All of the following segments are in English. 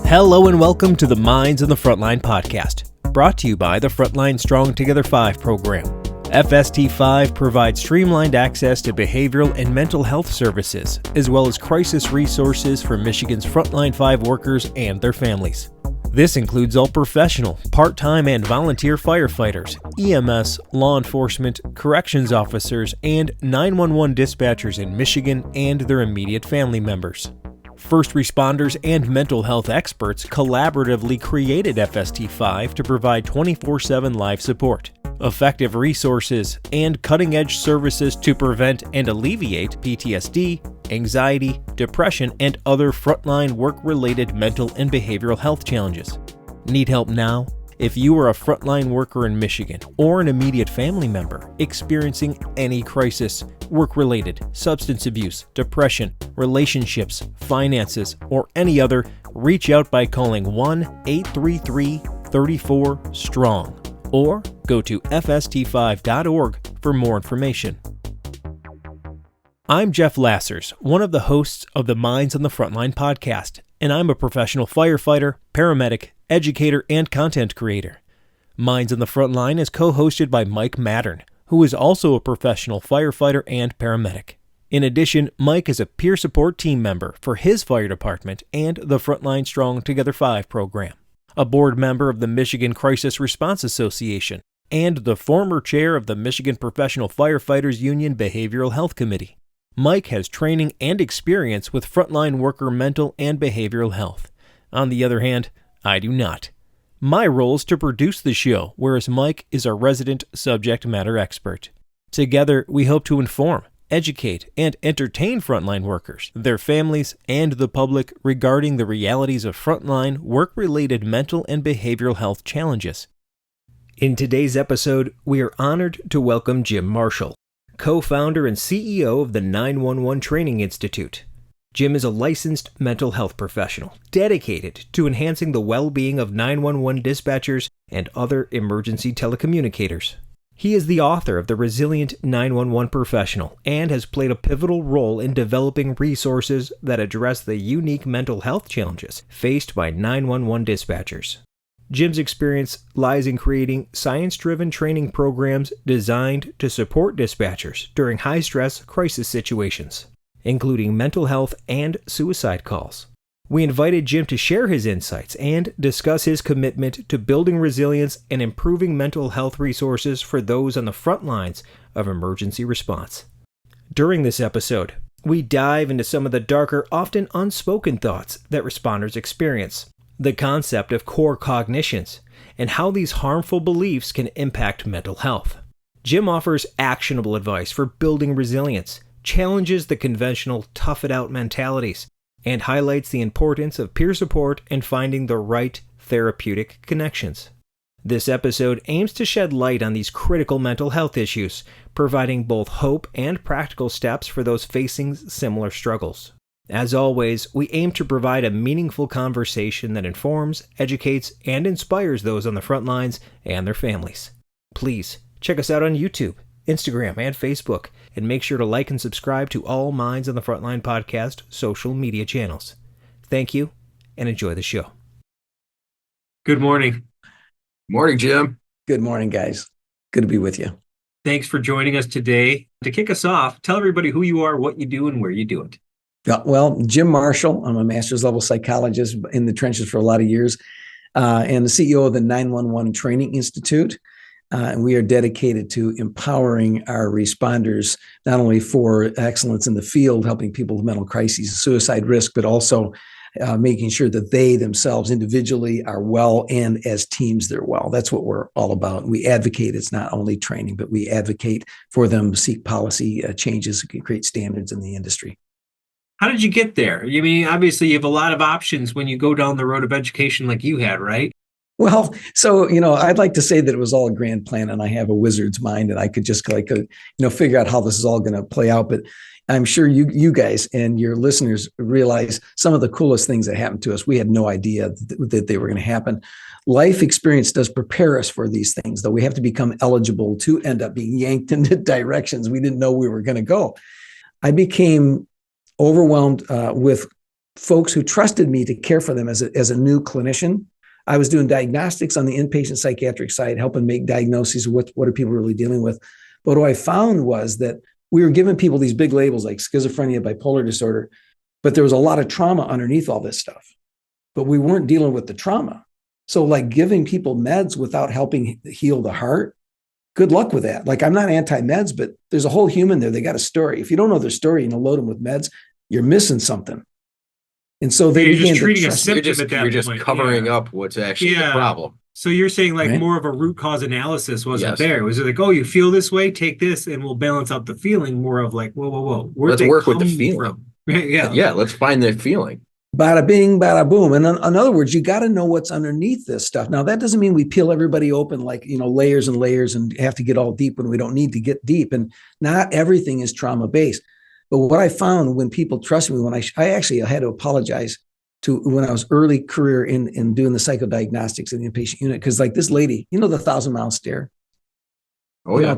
Hello and welcome to the Minds on the Frontline Podcast, brought to you by the Frontline Strong Together 5 program. FST5 provides streamlined access to behavioral and mental health services, as well as crisis resources for Michigan's Frontline 5 workers and their families. This includes all professional, part-time, and volunteer firefighters, EMS, law enforcement, corrections officers, and 911 dispatchers in Michigan and their immediate family members. First responders and mental health experts collaboratively created FST5 to provide 24/7 live support, effective resources, and cutting-edge services to prevent and alleviate PTSD, anxiety, depression, and other frontline work-related mental and behavioral health challenges. Need help now? If you are a frontline worker in Michigan or an immediate family member experiencing any crisis, work-related, substance abuse, depression, relationships, finances, or any other, reach out by calling 1-833-34-STRONG or go to fst5.org for more information. I'm Jeff Lassers, one of the hosts of the Minds on the Frontline podcast, and I'm a professional firefighter, paramedic, educator, and content creator. Minds on the Frontline is co-hosted by Mike Mattern, who is also a professional firefighter and paramedic. In addition, Mike is a peer support team member for his fire department and the Frontline Strong Together 5 program, a board member of the Michigan Crisis Response Association, and the former chair of the Michigan Professional Firefighters Union Behavioral Health Committee. Mike has training and experience with frontline worker mental and behavioral health. On the other hand, I do not. My role is to produce the show, whereas Mike is our resident subject matter expert. Together, we hope to inform, educate, and entertain frontline workers, their families, and the public regarding the realities of frontline work-related mental and behavioral health challenges. In today's episode, we are honored to welcome Jim Marshall, co-founder and CEO of the 911 Training Institute. Jim is a licensed mental health professional dedicated to enhancing the well-being of 911 dispatchers and other emergency telecommunicators. He is the author of The Resilient 911 Professional and has played a pivotal role in developing resources that address the unique mental health challenges faced by 911 dispatchers. Jim's experience lies in creating science-driven training programs designed to support dispatchers during high-stress crisis situations, including mental health and suicide calls. We invited Jim to share his insights and discuss his commitment to building resilience and improving mental health resources for those on the front lines of emergency response. During this episode, we dive into some of the darker, often unspoken thoughts that responders experience, the concept of core cognitions, and how these harmful beliefs can impact mental health. Jim offers actionable advice for building resilience, challenges the conventional tough-it-out mentalities, and highlights the importance of peer support and finding the right therapeutic connections. This episode aims to shed light on these critical mental health issues, providing both hope and practical steps for those facing similar struggles. As always, we aim to provide a meaningful conversation that informs, educates, and inspires those on the front lines and their families. Please check us out on YouTube, Instagram, and Facebook, and make sure to like and subscribe to all Minds on the Frontline podcast social media channels. Thank you, and enjoy the show. Good morning. Morning, Jim. Good morning, guys. Good to be with you. Thanks for joining us today. To kick us off, tell everybody who you are, what you do, and where you do it. Well, Jim Marshall. I'm a master's level psychologist in the trenches for a lot of years, and the CEO of the 911 Training Institute. And we are dedicated to empowering our responders, not only for excellence in the field, helping people with mental crises, suicide risk, but also making sure that they themselves individually are well and as teams they're well. That's what we're all about. We advocate. It's not only training, but we advocate for them, seek policy changes, create standards in the industry. How did you get there? I mean, obviously, you have a lot of options when you go down the road of education like you had, right? Well, so, I'd like to say that it was all a grand plan and I have a wizard's mind and I could just figure out how this is all going to play out. But I'm sure you guys and your listeners realize some of the coolest things that happened to us. We had no idea that they were going to happen. Life experience does prepare us for these things, though we have to become eligible to end up being yanked into directions we didn't know we were going to go. I became overwhelmed with folks who trusted me to care for them as a new clinician. I was doing diagnostics on the inpatient psychiatric side, helping make diagnoses of what are people really dealing with. But what I found was that we were giving people these big labels like schizophrenia, bipolar disorder, but there was a lot of trauma underneath all this stuff. But we weren't dealing with the trauma. So like giving people meds without helping heal the heart, good luck with that. Like I'm not anti-meds, but there's a whole human there. They got a story. If you don't know their story and you load them with meds, you're missing something. And so they you're began just treating to a trust. symptom You're at that just point. covering up what's actually the problem. So you're saying like Right. more of a root cause analysis wasn't Yes. there. It was like, oh, you feel this way, take this, and we'll balance out the feeling. More of like, whoa. Let's work with the feeling. Yeah. Yeah, let's find that feeling. Bada bing, bada boom. And in other words, you got to know what's underneath this stuff. Now, that doesn't mean we peel everybody open like, layers and layers and have to get all deep when we don't need to get deep. And not everything is trauma based. But what I found when people trust me, when I actually had to apologize to when I was early career in doing the psychodiagnostics in the inpatient unit, because like this lady, the 1,000-mile stare. Oh, yeah.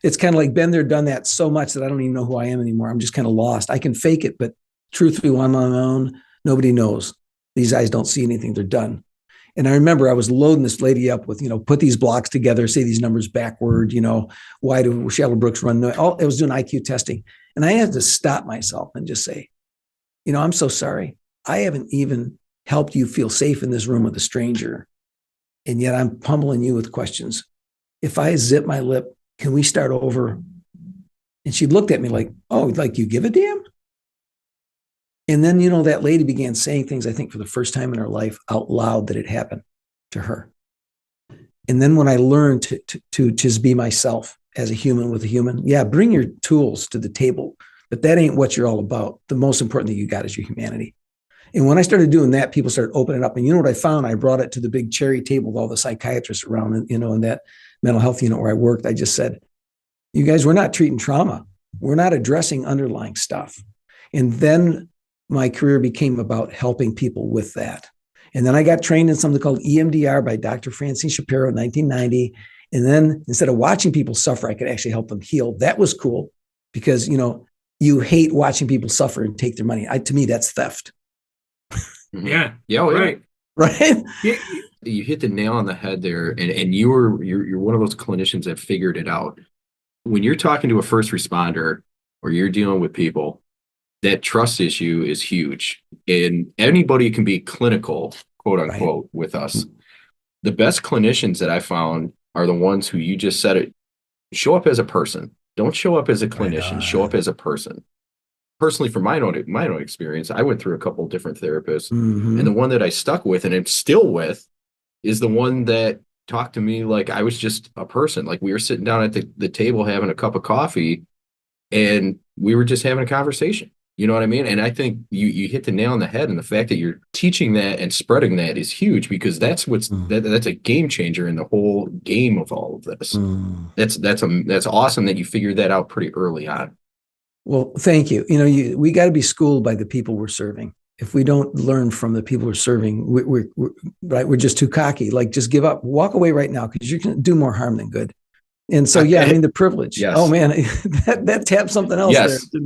It's kind of like been there, done that so much that I don't even know who I am anymore. I'm just kind of lost. I can fake it, but truthfully, when I'm on my own, nobody knows. These eyes don't see anything. They're done. And I remember I was loading this lady up with, put these blocks together, say these numbers backward, why do shallow brooks run? I was doing IQ testing. And I had to stop myself and just say, I'm so sorry. I haven't even helped you feel safe in this room with a stranger. And yet I'm pummeling you with questions. If I zip my lip, can we start over? And she looked at me like, oh, like you give a damn? And then, that lady began saying things, I think for the first time in her life out loud that it happened to her. And then when I learned to just be myself as a human with a human, bring your tools to the table, but that ain't what you're all about. The most important thing you got is your humanity. And when I started doing that, people started opening up. And you know what I found? I brought it to the big cherry table with all the psychiatrists around, and, in that mental health unit where I worked. I just said, you guys, we're not treating trauma. We're not addressing underlying stuff. And then my career became about helping people with that. And then I got trained in something called EMDR by Dr. Francine Shapiro in 1990. And then instead of watching people suffer, I could actually help them heal. That was cool because, you hate watching people suffer and take their money. To me, that's theft. Yeah. Yeah. Oh, yeah. Right. Right? Yeah. You hit the nail on the head there. And you're one of those clinicians that figured it out. When you're talking to a first responder or you're dealing with people, that trust issue is huge. And anybody can be clinical, quote unquote, with us. The best clinicians that I found are the ones who you just said it, show up as a person. Don't show up as a clinician, show up as a person. Personally, from my own experience, I went through a couple of different therapists. And the one that I stuck with and am still with is the one that talked to me like I was just a person. Like we were sitting down at the table having a cup of coffee and we were just having a conversation. You know what I mean? And I think you hit the nail on the head, and the fact that you're teaching that and spreading that is huge, because that's that's a game changer in the whole game of all of this. That's awesome that you figured that out pretty early on. Well, thank you. We got to be schooled by the people we're serving. If we don't learn from the people we're serving, we're just too cocky. Like, just give up, walk away right now, because you're going to do more harm than good. And so, the privilege. Yes. Oh man, that taps something else. Yes. There.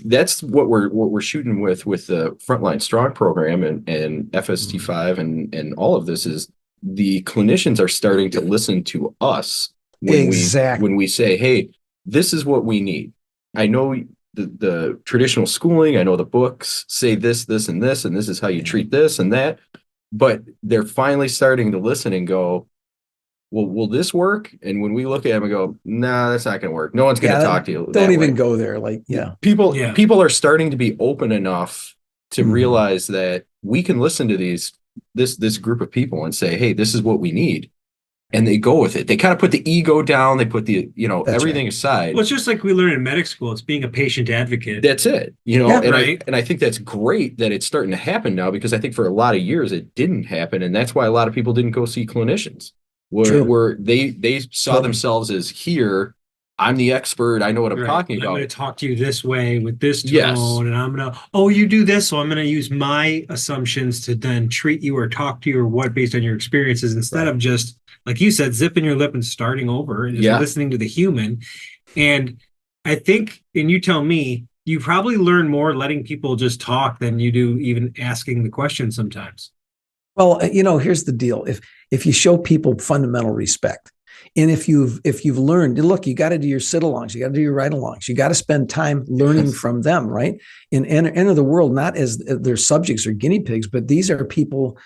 That's what we're shooting with the Frontline Strong program and FST5 and all of this is the clinicians are starting to listen to us when we say, hey, this is what we need. I know the traditional schooling, I know the books say this, and this is how you treat this and that, but they're finally starting to listen and go, well, will this work? And when we look at them and go, nah, that's not going to work. No one's going to talk to you. Don't even go there. Like, people are starting to be open enough to realize that we can listen to this group of people and say, hey, this is what we need. And they go with it. They kind of put the ego down. They put the, everything aside. Well, it's just like we learn in medical school. It's being a patient advocate. That's it. I think that's great that it's starting to happen now, because I think for a lot of years it didn't happen. And that's why a lot of people didn't go see clinicians. Where they saw themselves as, here, I'm the expert, I know what I'm talking about. I'm going to talk to you this way with this tone, and I'm going to, you do this, so I'm going to use my assumptions to then treat you or talk to you or what based on your experiences, instead of just, like you said, zipping your lip and starting over and just listening to the human. And I think, and you tell me, you probably learn more letting people just talk than you do even asking the question sometimes. Well, here's the deal. If you show people fundamental respect, and if you've learned, look, you got to do your sit-alongs, you got to do your ride-alongs, you got to spend time learning from them, right? And enter the world not as their subjects or guinea pigs, but these are people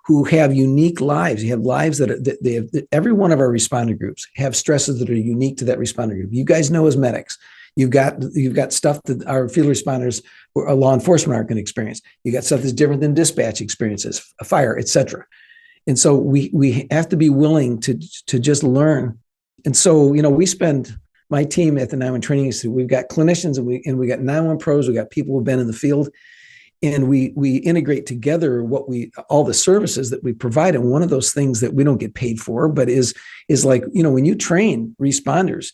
who have unique lives. You have lives that they have. Every one of our responder groups have stresses that are unique to that responder group. You guys know as medics, you've got stuff that our field responders or law enforcement aren't going to experience. You got stuff that's different than dispatch experiences, fire, et cetera. And so we have to be willing to just learn. And so, my team at the 911 Training Institute, we've got clinicians and we got 911 pros, we got people who've been in the field, and we integrate together all the services that we provide. And one of those things that we don't get paid for, but is like, when you train responders,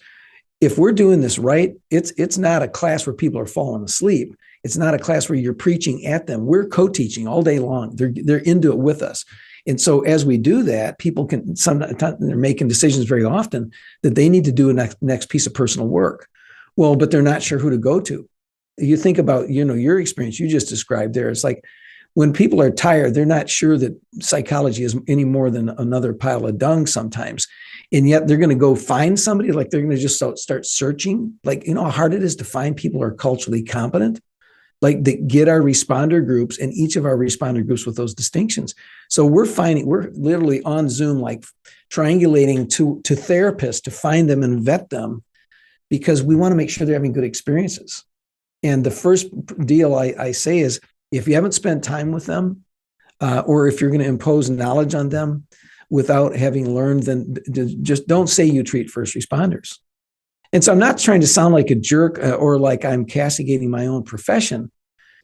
if we're doing this right, it's not a class where people are falling asleep. It's not a class where you're preaching at them. We're co-teaching all day long. They're into it with us. And so as we do that, people can sometimes they're making decisions very often that they need to do a next piece of personal work. Well, but they're not sure who to go to. You think about, your experience you just described there. It's like when people are tired, they're not sure that psychology is any more than another pile of dung sometimes. And yet they're going to go find somebody, like they're going to just start searching. Like, how hard it is to find people who are culturally competent, like that get our responder groups and each of our responder groups with those distinctions. So we're literally on Zoom, like triangulating to therapists to find them and vet them because we want to make sure they're having good experiences. And the first deal I say is if you haven't spent time with them or if you're going to impose knowledge on them without having learned, then just don't say you treat first responders. And so I'm not trying to sound like a jerk or like I'm castigating my own profession.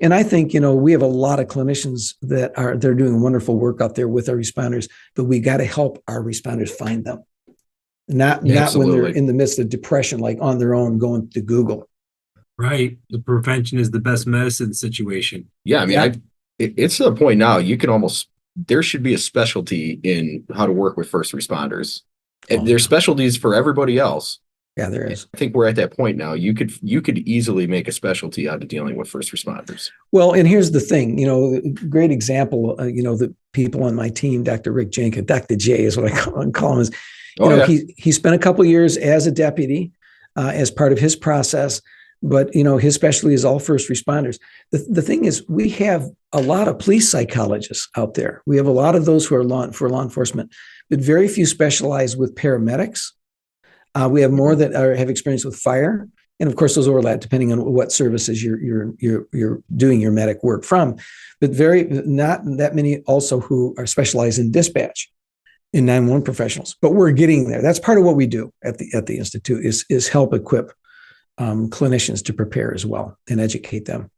And I think, we have a lot of clinicians they're doing wonderful work out there with our responders, but we got to help our responders find them. Not when they're in the midst of depression, like on their own going to Google. Right. The prevention is the best medicine situation. Yeah. I mean, it's to the point now there should be a specialty in how to work with first responders. There's specialties for everybody else. Yeah, there is. I think we're at that point now. You could easily make a specialty out of dealing with first responders. Well, and here's the thing, great example, the people on my team, Dr. Rick Jenkins, Dr. J is what I call him, is, he spent a couple of years as a deputy as part of his process, but, his specialty is all first responders. The thing is, we have a lot of police psychologists out there. We have a lot of those who are for law enforcement, but very few specialize with paramedics. We have more that have experience with fire, and of course those overlap depending on what services you're doing your medic work from. But not that many also who are specialized in dispatch, in 911 professionals. But we're getting there. That's part of what we do at the institute is help equip clinicians to prepare as well and educate them.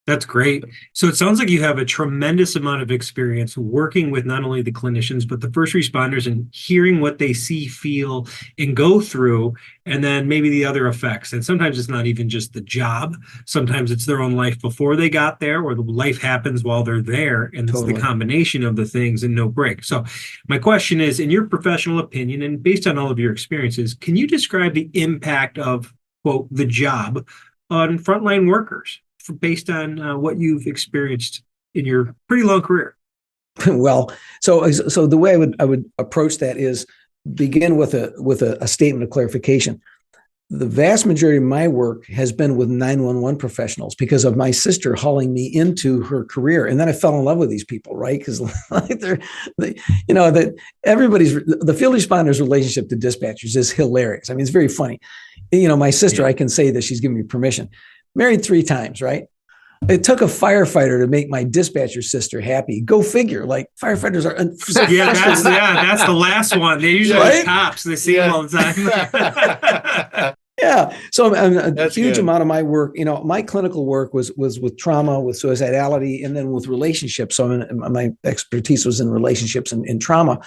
That's great. So it sounds like you have a tremendous amount of experience working with not only the clinicians, but the first responders and hearing what they see, feel, and go through, and then maybe the other effects. And sometimes it's not even just the job. Sometimes it's their own life before they got there, or the life happens while they're there. And it's the combination of the things and no break. So my question is, in your professional opinion, and based on all of your experiences, can you describe the impact of, quote, the job on frontline workers? Based on what you've experienced in your pretty long career? Well, so the way I would approach that is begin with a statement of clarification. The vast majority of my work has been with 911 professionals because of my sister hauling me into her career, and then I fell in love with these people, right? Because the field responders' relationship to dispatchers is hilarious. I mean, it's very funny. My sister, I can say that she's given me permission. Married 3 times, right? It took a firefighter to make my dispatcher sister happy. Go figure. Like firefighters are. That's the last one. They usually are cops. They see them all the time. Yeah. So a huge amount of my work, my clinical work was with trauma, with suicidality, and then with relationships. So my expertise was in relationships and trauma.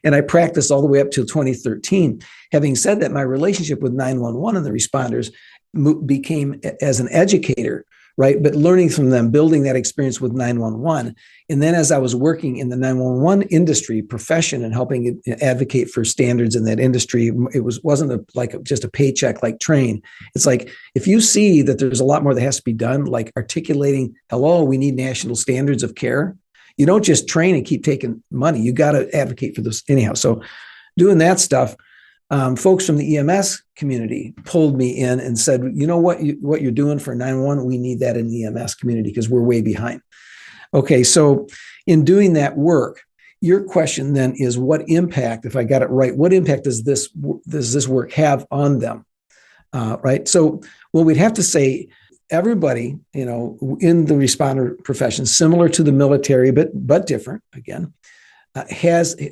And I practiced all the way up till 2013. Having said that, my relationship with 911 and the responders became, as an educator, right? But learning from them, building that experience with 911. And then as I was working in the 911 industry profession and helping advocate for standards in that industry, wasn't like just a paycheck like train. It's like, if you see that there's a lot more that has to be done, like articulating, hello, we need national standards of care. You don't just train and keep taking money. You got to advocate for this anyhow. So doing that stuff, folks from the EMS community pulled me in and said, you know what you're doing for 911, we need that in the EMS community because we're way behind. Okay, so in doing that work, your question then is what impact, if I got it right, what impact does this work have on them, right? So, well, we'd have to say everybody, in the responder profession, similar to the military, but different again,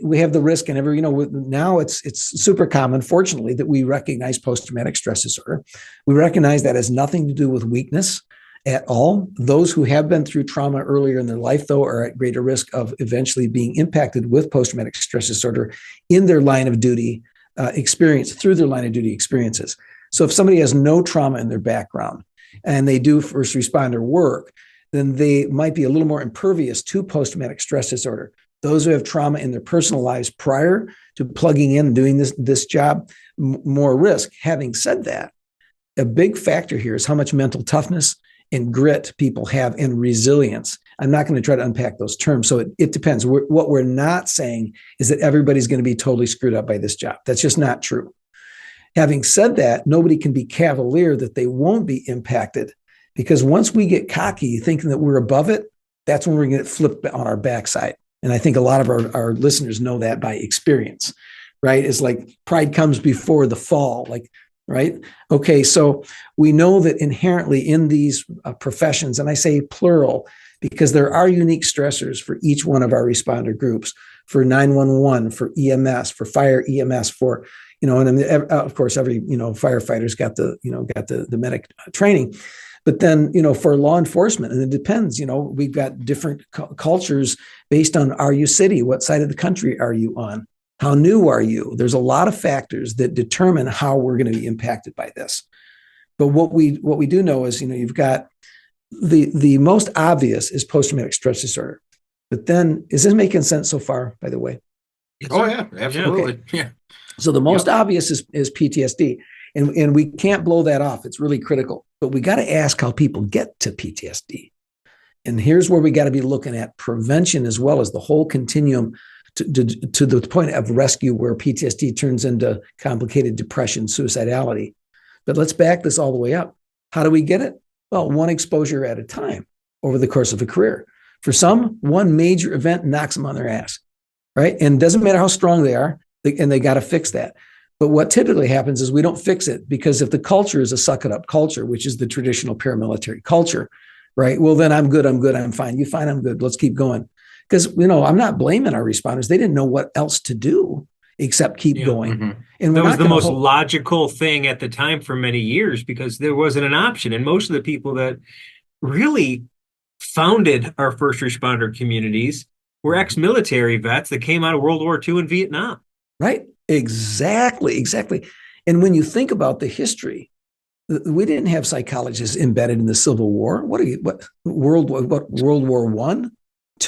we have the risk, and now it's super common, fortunately, that we recognize post-traumatic stress disorder. We recognize that has nothing to do with weakness at all. Those who have been through trauma earlier in their life, though, are at greater risk of eventually being impacted with post-traumatic stress disorder in their line of duty experience, through their line of duty experiences. So if somebody has no trauma in their background and they do first responder work, then they might be a little more impervious to post-traumatic stress disorder. Those who have trauma in their personal lives prior to plugging in and doing this job, more risk. Having said that, a big factor here is how much mental toughness and grit people have and resilience. I'm not going to try to unpack those terms. So it depends. What we're not saying is that everybody's going to be totally screwed up by this job. That's just not true. Having said that, nobody can be cavalier that they won't be impacted, because once we get cocky thinking that we're above it, that's when we're going to get flipped on our backside. And I think a lot of our listeners know that by experience, right? It's like pride comes before the fall, right? Okay, so we know that inherently in these professions, and I say plural, because there are unique stressors for each one of our responder groups, for 911, for EMS, for fire EMS, for, and of course, every, firefighter's got the medic training. But then, for law enforcement, and it depends, we've got different cultures based on, are you city? What side of the country are you on? How new are you? There's a lot of factors that determine how we're going to be impacted by this. But what we do know is, you've got the most obvious is post-traumatic stress disorder. But then, is this making sense so far, by the way? Oh, yeah, absolutely. Okay. Yeah. So the most obvious is PTSD. And we can't blow that off. It's really critical. But we got to ask how people get to PTSD. And here's where we got to be looking at prevention as well as the whole continuum to the point of rescue, where PTSD turns into complicated depression, suicidality. But let's back this all the way up. How do we get it? Well, one exposure at a time over the course of a career. For some, one major event knocks them on their ass, right? And it doesn't matter how strong they are, and they got to fix that. But what typically happens is we don't fix it, because if the culture is a suck it up culture, which is the traditional paramilitary culture, right? Well, then I'm good, I'm fine. You fine, I'm good. Let's keep going. Because, I'm not blaming our responders. They didn't know what else to do except keep going. Mm-hmm. And that was the most logical thing at the time for many years, because there wasn't an option. And most of the people that really founded our first responder communities were ex-military vets that came out of World War II and Vietnam. Right. Exactly. And when you think about the history, we didn't have psychologists embedded in the Civil War. World War I,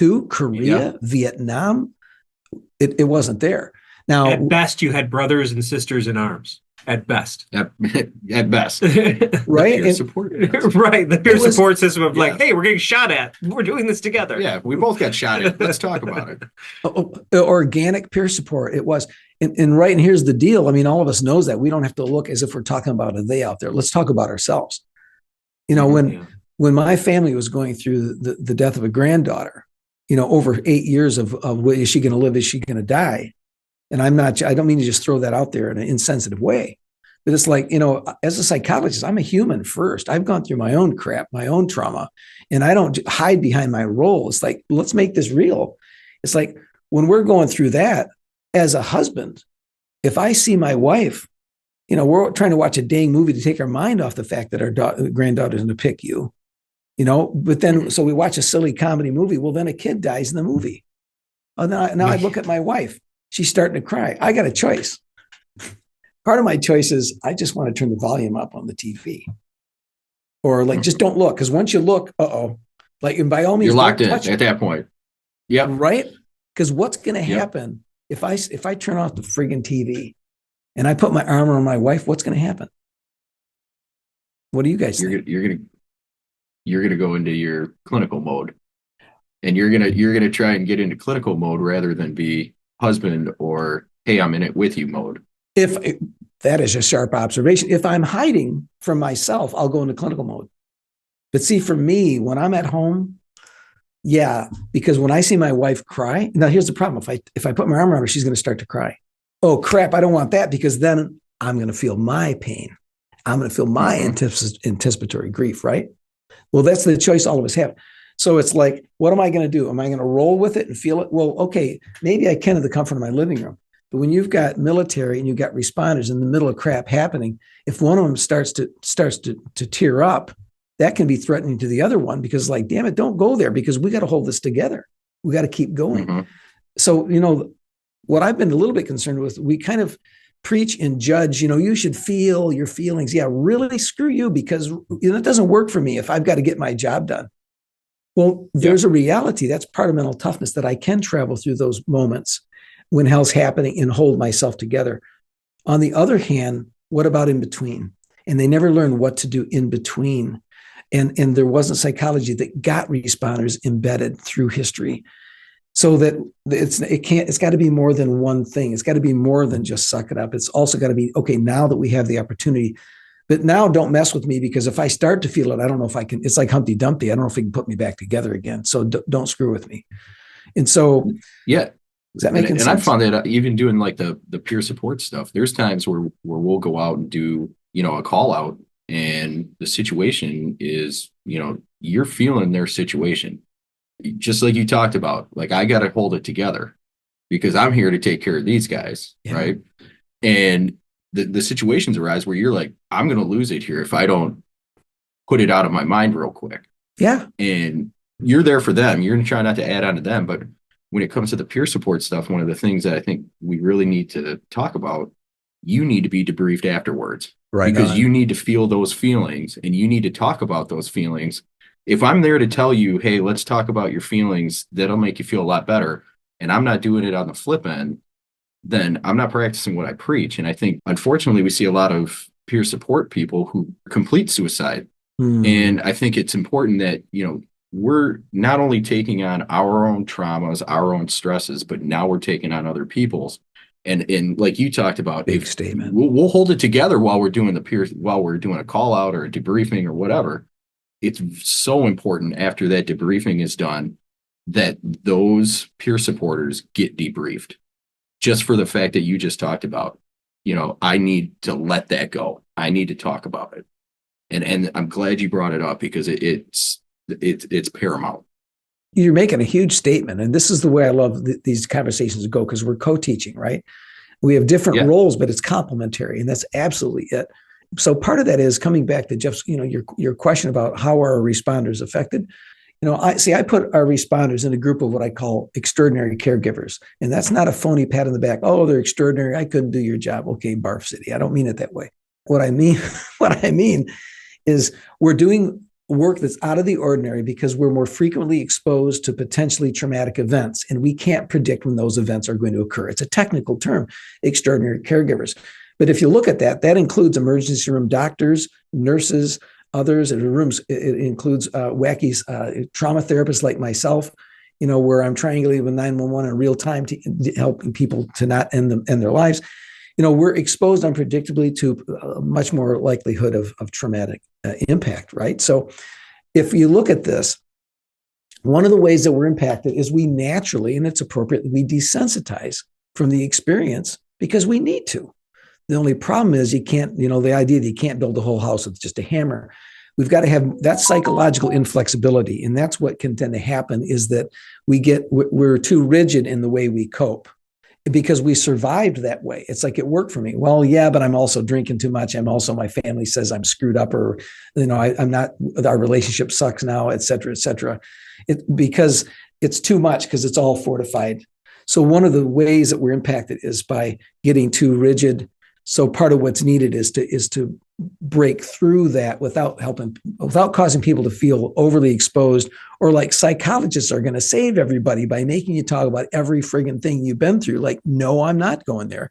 II, Korea, Vietnam? It wasn't there. Now, at best, you had brothers and sisters in arms. At best. At best. Right? The peer support. Right. The peer support system of hey, we're getting shot at. We're doing this together. Yeah, we both got shot at. Let's talk about it. Organic peer support. It was. And right, and here's the deal. I mean, all of us knows that. We don't have to look as if we're talking about a they out there. Let's talk about ourselves. When my family was going through the death of a granddaughter, over 8 years of is she going to live? Is she going to die? And I don't mean to just throw that out there in an insensitive way, but it's like, as a psychologist, I'm a human first. I've gone through my own crap, my own trauma, and I don't hide behind my role. It's like, let's make this real. It's like when we're going through that as a husband, if I see my wife, we're trying to watch a dang movie to take our mind off the fact that our granddaughter's going to pick you, but then, so we watch a silly comedy movie. Well, then a kid dies in the movie. Oh, now I look at my wife. She's starting to cry. I got a choice. Part of my choice is I just want to turn the volume up on the TV. or like, just don't look. Because once you look, like, and by all means, you're locked in touch at that point. Yep. Right. Because what's going to happen if I turn off the friggin' TV and I put my arm around my wife? What's going to happen? What do you guys think? You're gonna go into your clinical mode, and you're gonna try and get into clinical mode rather than be husband or, hey, I'm in it with you mode. If that is a sharp observation. If I'm hiding from myself, I'll go into clinical mode. But see, for me, when I'm at home, because when I see my wife cry, now here's the problem. If I put my arm around her, she's going to start to cry. Oh crap, I don't want that, because then I'm going to feel my pain. I'm going to feel my anticipatory grief, right? Well, that's the choice all of us have. So it's like, what am I going to do? Am I going to roll with it and feel it? Well, okay, maybe I can in the comfort of my living room. But when you've got military and you've got responders in the middle of crap happening, if one of them starts to tear up, that can be threatening to the other one, because like, damn it, don't go there, because we got to hold this together. We got to keep going. So, what I've been a little bit concerned with, we kind of preach and judge, you should feel your feelings. Yeah, really, screw you, because it doesn't work for me if I've got to get my job done. Well, there's a reality. That's part of mental toughness, that I can travel through those moments when hell's happening and hold myself together. On the other hand, what about in between? And they never learn what to do in between. And there wasn't psychology that got responders embedded through history. So that it's got to be more than one thing. It's got to be more than just suck it up. It's also got to be, okay, now that we have the opportunity, but now don't mess with me, because if I start to feel it, I don't know if I can. It's like Humpty Dumpty. I don't know if he can put me back together again. So don't screw with me. And so, does that make sense? And I found that even doing like the peer support stuff, there's times where we'll go out and do, a call out, and the situation is, you're feeling their situation. Just like you talked about, like, I got to hold it together because I'm here to take care of these guys. Right. And the situations arise where you're like, I'm going to lose it here if I don't put it out of my mind real quick. Yeah. And you're there for them. You're going to try not to add on to them. But when it comes to the peer support stuff, one of the things that I think we really need to talk about, you need to be debriefed afterwards. Right. Because you need to feel those feelings and you need to talk about those feelings. If I'm there to tell you, hey, let's talk about your feelings, that'll make you feel a lot better, and I'm not doing it on the flip end, then I'm not practicing what I preach. And I think, unfortunately, we see a lot of peer support people who complete suicide. And I think it's important that, we're not only taking on our own traumas, our own stresses, but now we're taking on other people's. And like you talked about, big statement. We'll hold it together while we're doing while we're doing a call out or a debriefing or whatever. It's so important after that debriefing is done that those peer supporters get debriefed, just for the fact that you just talked about. I need to let that go. I need to talk about it. And I'm glad you brought it up, because it's paramount. You're making a huge statement. And this is the way I love these conversations go, because we're co-teaching, right? We have different roles, but it's complementary. And that's absolutely it. So part of that is coming back to Jeff's, your question about how are our responders affected. I put our responders in a group of what I call extraordinary caregivers. And that's not a phony pat on the back. Oh, they're extraordinary. I couldn't do your job. Okay, Barf City. I don't mean it that way. What I mean is we're doing work that's out of the ordinary because we're more frequently exposed to potentially traumatic events, and we can't predict when those events are going to occur. It's a technical term, extraordinary caregivers. But if you look at that includes emergency room doctors, nurses, others in rooms. It includes wacky trauma therapists like myself, where I'm triangulating with 911 in real time to helping people to not end their lives. We're exposed unpredictably to much more likelihood of traumatic impact, right? So if you look at this, one of the ways that we're impacted is we naturally, and it's appropriate, we desensitize from the experience because we need to. The only problem is you can't, the idea that you can't build a whole house with just a hammer. We've got to have that psychological inflexibility. And that's what can tend to happen, is that we're too rigid in the way we cope because we survived that way. It's like, it worked for me. Well, yeah, but I'm also drinking too much. My family says I'm screwed up, or, I'm not, our relationship sucks now, et cetera, et cetera. Because it's too much, because it's all fortified. So one of the ways that we're impacted is by getting too rigid, So part of what's needed is to break through that without causing people to feel overly exposed, or like psychologists are going to save everybody by making you talk about every friggin' thing you've been through. Like, no, I'm not going there.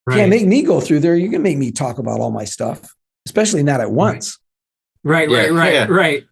Right. Can't make me go through there. You can make me talk about all my stuff, especially not at once. Right. And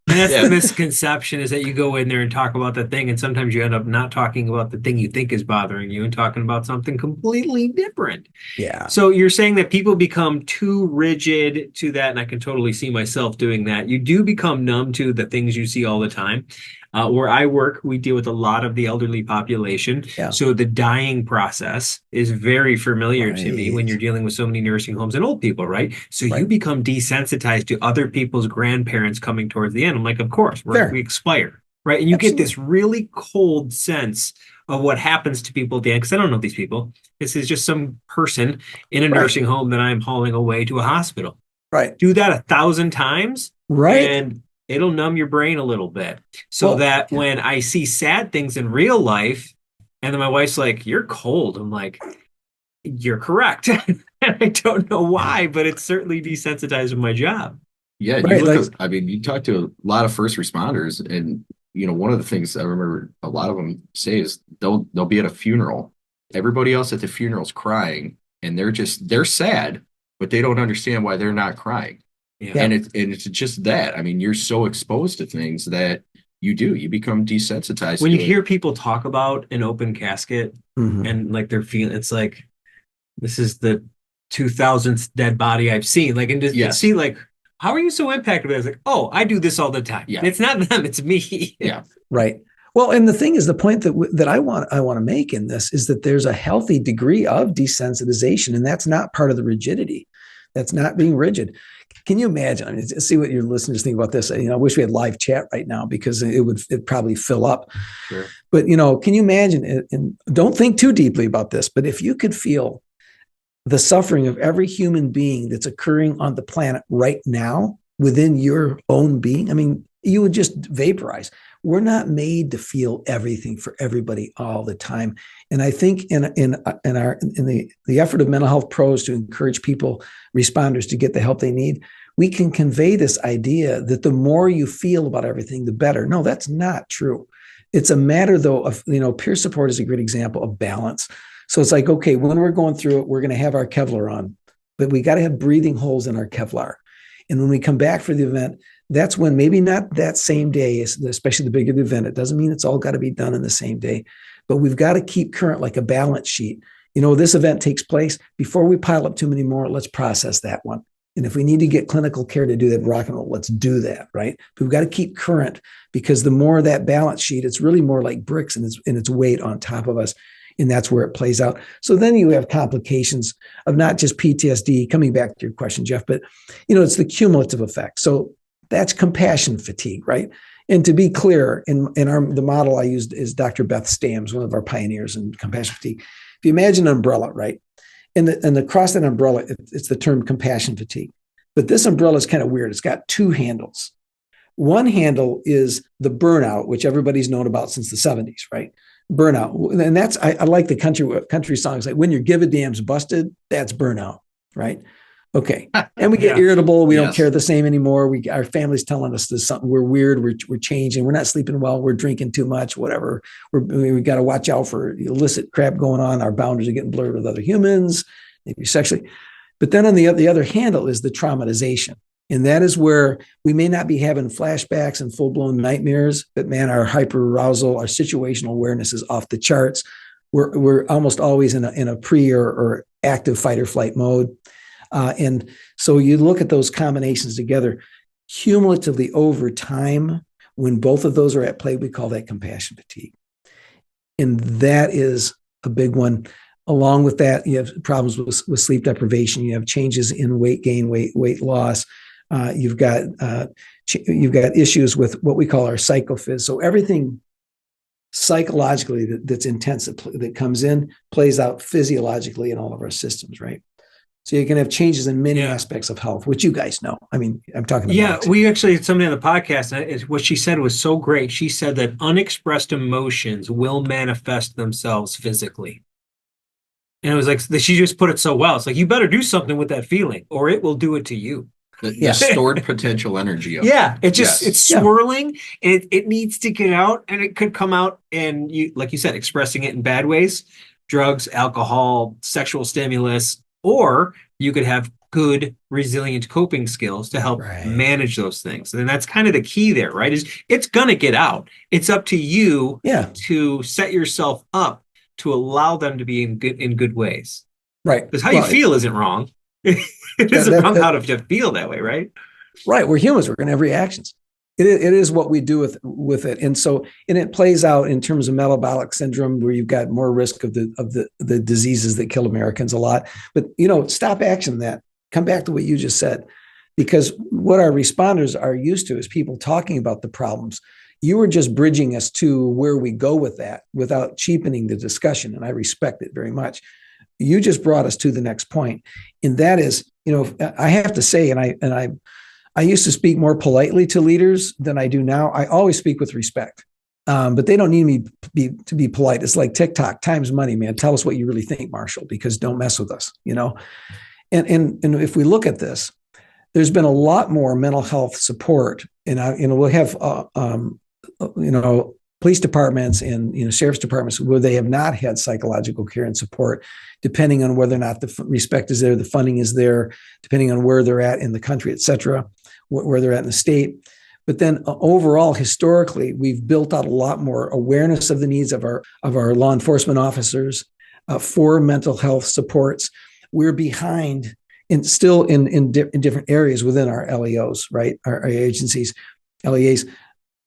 that's Yeah. the misconception, is that you go in there and talk about the thing, and sometimes you end up not talking about the thing you think is bothering you and talking about something completely different. Yeah. So you're saying that people become too rigid to that, and I can totally see myself doing that. You do become numb to the things you see all the time. Where I work, we deal with a lot of the elderly population. Yeah. So the dying process is very familiar to me when Right. you're dealing with so many nursing homes and old people, right? So you Right. become desensitized to other people's grandparents coming towards the end. I'm like, of course, Fair. we expire, right? And you get Absolutely. this really cold sense of what happens to people at the end, because I don't know these people. This is just some person in a Right. nursing home that I'm hauling away to a hospital. Right. Do that 1,000 times, Right. and it'll numb your brain a little bit, so that when I see sad things in real life, and then my wife's like, "You're cold," I'm like, "You're correct." And I don't know why, but it's certainly desensitized with my job. Yeah, Right, you talk to a lot of first responders, and one of the things I remember a lot of them say is they'll be at a funeral. Everybody else at the funeral's crying, and they're sad, but they don't understand why they're not crying. Yeah. And it's just that. I mean, you're so exposed to things that you become desensitized. When to you it. hear people talk about an open casket, Mhm. and like they're feeling, it's like, this is the 2000th dead body I've seen. Like, and just Yes. see, like, how are you so impacted by it? It's like, oh, I do this all the time. Yeah. It's not them, it's me. Yeah. Right. Well, and the thing is, the point that I want to make in this is that there's a healthy degree of desensitization, and that's not part of the rigidity. That's not being rigid. Can you imagine? I mean, see what your listeners think about this. I wish we had live chat right now, because it'd probably fill up. Sure. But can you imagine? And don't think too deeply about this, but if you could feel the suffering of every human being that's occurring on the planet right now within your own being, I mean, you would just vaporize. We're not made to feel everything for everybody all the time. And I think in the effort of Mental Health Pros to encourage responders to get the help they need, we can convey this idea that the more you feel about everything, the better. No, that's not true. It's a matter, though, of, peer support is a great example of balance. So it's like, okay, when we're going through it, we're going to have our Kevlar on, but we got to have breathing holes in our Kevlar. And when we come back for the event, that's when, maybe not that same day, especially the bigger the event, it doesn't mean it's all got to be done in the same day, but we've got to keep current like a balance sheet. This event takes place. Before we pile up too many more, let's process that one. And if we need to get clinical care to do that rock and roll, let's do that, right? But we've got to keep current, because the more that balance sheet, it's really more like bricks in its weight on top of us. And that's where it plays out. So then you have complications of not just PTSD, coming back to your question, Jeff, but it's the cumulative effect. So that's compassion fatigue, right? And to be clear, the model I used is Dr. Beth Stam's, one of our pioneers in compassion fatigue. If you imagine an umbrella, right? And across that umbrella, it's the term compassion fatigue. But this umbrella is kind of weird. It's got two handles. One handle is the burnout, which everybody's known about since the 70s, right? Burnout. And that's, I like the country songs, like "When Your Give a Damn's Busted," that's burnout, right? Okay. And we get irritable. We don't care the same anymore. Our family's telling us there's something, we're weird. We're changing. We're not sleeping well. We're drinking too much, whatever. We got to watch out for illicit crap going on. Our boundaries are getting blurred with other humans, maybe sexually. But then on the other handle is the traumatization. And that is where we may not be having flashbacks and full-blown nightmares, but man, our hyperarousal, our situational awareness is off the charts. We're almost always in a pre or active fight or flight mode. And so you look at those combinations together, cumulatively over time, when both of those are at play, we call that compassion fatigue. And that is a big one. Along with that, you have problems with sleep deprivation. You have changes in weight gain, weight loss. You've got issues with what we call our psychophys. So everything psychologically that's intense that comes in plays out physiologically in all of our systems, right? So you can have changes in many aspects of health, which you guys know. I mean, I'm talking about. Yeah, we actually had somebody on the podcast, and what she said was so great. She said that unexpressed emotions will manifest themselves physically. And it was like, she just put it so well. It's like, you better do something with that feeling or it will do it to you. The stored potential energy of it's swirling. It needs to get out, and it could come out, and you, like you said, expressing it in bad ways, drugs, alcohol, sexual stimulus, or you could have good resilient coping skills to help manage those things. And that's kind of the key there, right? Is it's gonna get out. It's up to you to set yourself up to allow them to be in good ways. Right. Because how you feel isn't wrong. It isn't wrong how to feel that way, right? Right. We're humans. We're going to have reactions. It is what we do with it. And so, and it plays out in terms of metabolic syndrome, where you've got more risk of the diseases that kill Americans a lot. But, stop action that. Come back to what you just said, because what our responders are used to is people talking about the problems. You were just bridging us to where we go with that without cheapening the discussion. And I respect it very much. You just brought us to the next point. And that is, I have to say, and I used to speak more politely to leaders than I do now. I always speak with respect, but they don't need me to be polite. It's like TikTok, time's money, man. Tell us what you really think, Marshall, because don't mess with us, And if we look at this, there's been a lot more mental health support, and we'll have police departments and sheriff's departments where they have not had psychological care and support, depending on whether or not the respect is there, the funding is there, depending on where they're at in the country, et cetera, where they're at in the state. But then overall, historically, we've built out a lot more awareness of the needs of our law enforcement officers for mental health supports. We're behind still in different areas within our LEOs, right? Our agencies, LEAs.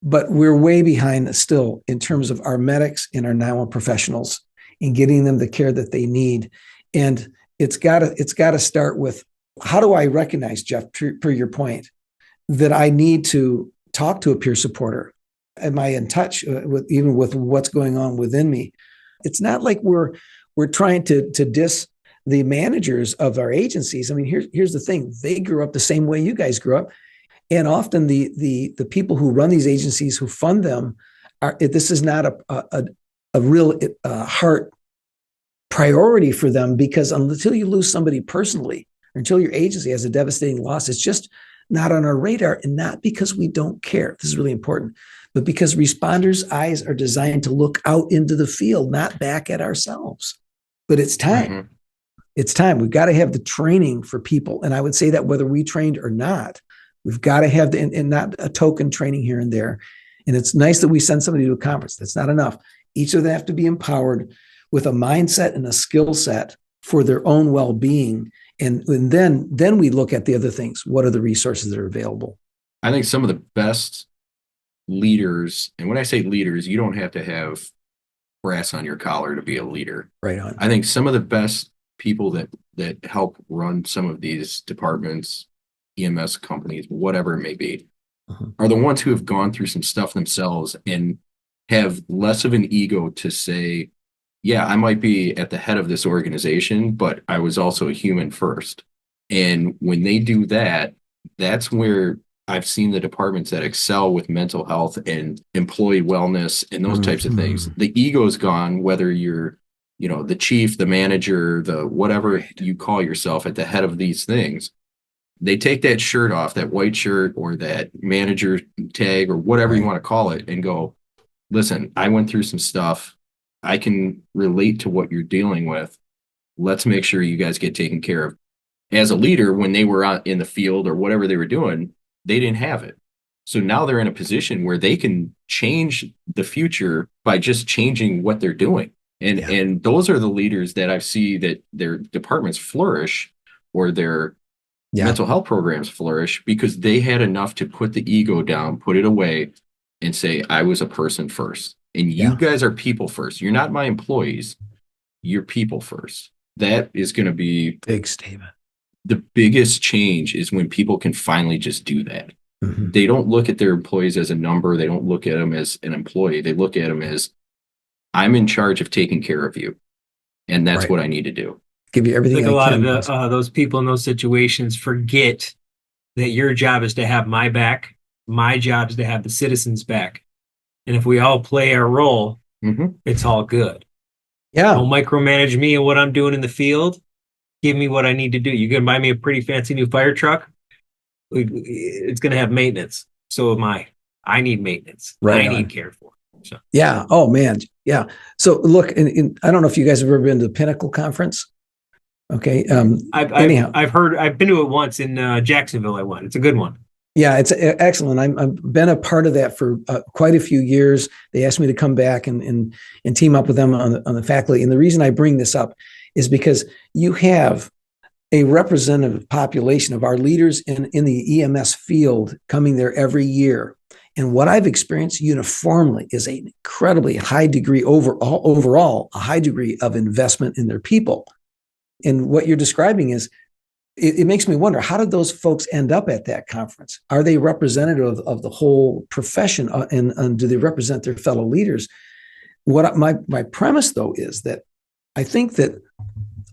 But we're way behind still in terms of our medics and our 911 professionals in getting them the care that they need. And it's got to start with, how do I recognize, Jeff, per your point, that I need to talk to a peer supporter? Am I in touch with what's going on within me? It's not like we're trying to diss the managers of our agencies. I mean, here's the thing. They grew up the same way you guys grew up. And often the people who run these agencies, who fund them, this is not a real heart priority for them, because until you lose somebody personally, or until your agency has a devastating loss, it's just not on our radar. And not because we don't care. This is really important, but because responders' eyes are designed to look out into the field, not back at ourselves. But it's time. Mm-hmm. It's time. We've got to have the training for people. And I would say that whether we trained or not, we've got to have and not a token training here and there. And it's nice that we send somebody to a conference. That's not enough. Each of them have to be empowered with a mindset and a skill set for their own well-being. And then we look at the other things. What are the resources that are available? I think some of the best leaders, and when I say leaders, you don't have to have brass on your collar to be a leader. Right on. I think some of the best people that help run some of these departments, EMS companies, whatever it may be, are the ones who have gone through some stuff themselves and have less of an ego to say, yeah, I might be at the head of this organization, but I was also a human first. And when they do that, that's where I've seen the departments that excel with mental health and employee wellness and those types of things. The ego's gone, whether you're, the chief, the manager, the whatever you call yourself at the head of these things. They take that shirt off, that white shirt or that manager tag or whatever you want to call it, and go, listen, I went through some stuff. I can relate to what you're dealing with. Let's make sure you guys get taken care of. As a leader, when they were out in the field or whatever they were doing, they didn't have it. So now they're in a position where they can change the future by just changing what they're doing. And those are the leaders that I see that their departments flourish, or their mental health programs flourish, because they had enough to put the ego down, put it away, and say, I was a person first. And you guys are people first. You're not my employees. You're people first. That is going to be big statement. The biggest change is when people can finally just do that. Mm-hmm. They don't look at their employees as a number. They don't look at them as an employee. They look at them as, I'm in charge of taking care of you. And that's what I need to do. Give you everything. I think a lot of those people in those situations forget that your job is to have my back. My job is to have the citizens' back. And if we all play our role, it's all good. Yeah. Don't micromanage me and what I'm doing in the field. Give me what I need to do. You can buy me a pretty fancy new fire truck. It's going to have maintenance. So am I. I need maintenance. Right I on. need cared for. So. Yeah. Oh man. Yeah. So look, I don't know if you guys have ever been to the Pinnacle Conference. Okay. I've heard. I've been to it once in Jacksonville. I went. It's a good one. Yeah, it's excellent. I've been a part of that for quite a few years. They asked me to come back and team up with them on the faculty. And the reason I bring this up is because you have a representative population of our leaders in the EMS field coming there every year. And what I've experienced uniformly is an incredibly high degree overall, a high degree of investment in their people. And what you're describing is, it makes me wonder, how did those folks end up at that conference? Are they representative of the whole profession, and do they represent their fellow leaders? What my premise, though, is that I think that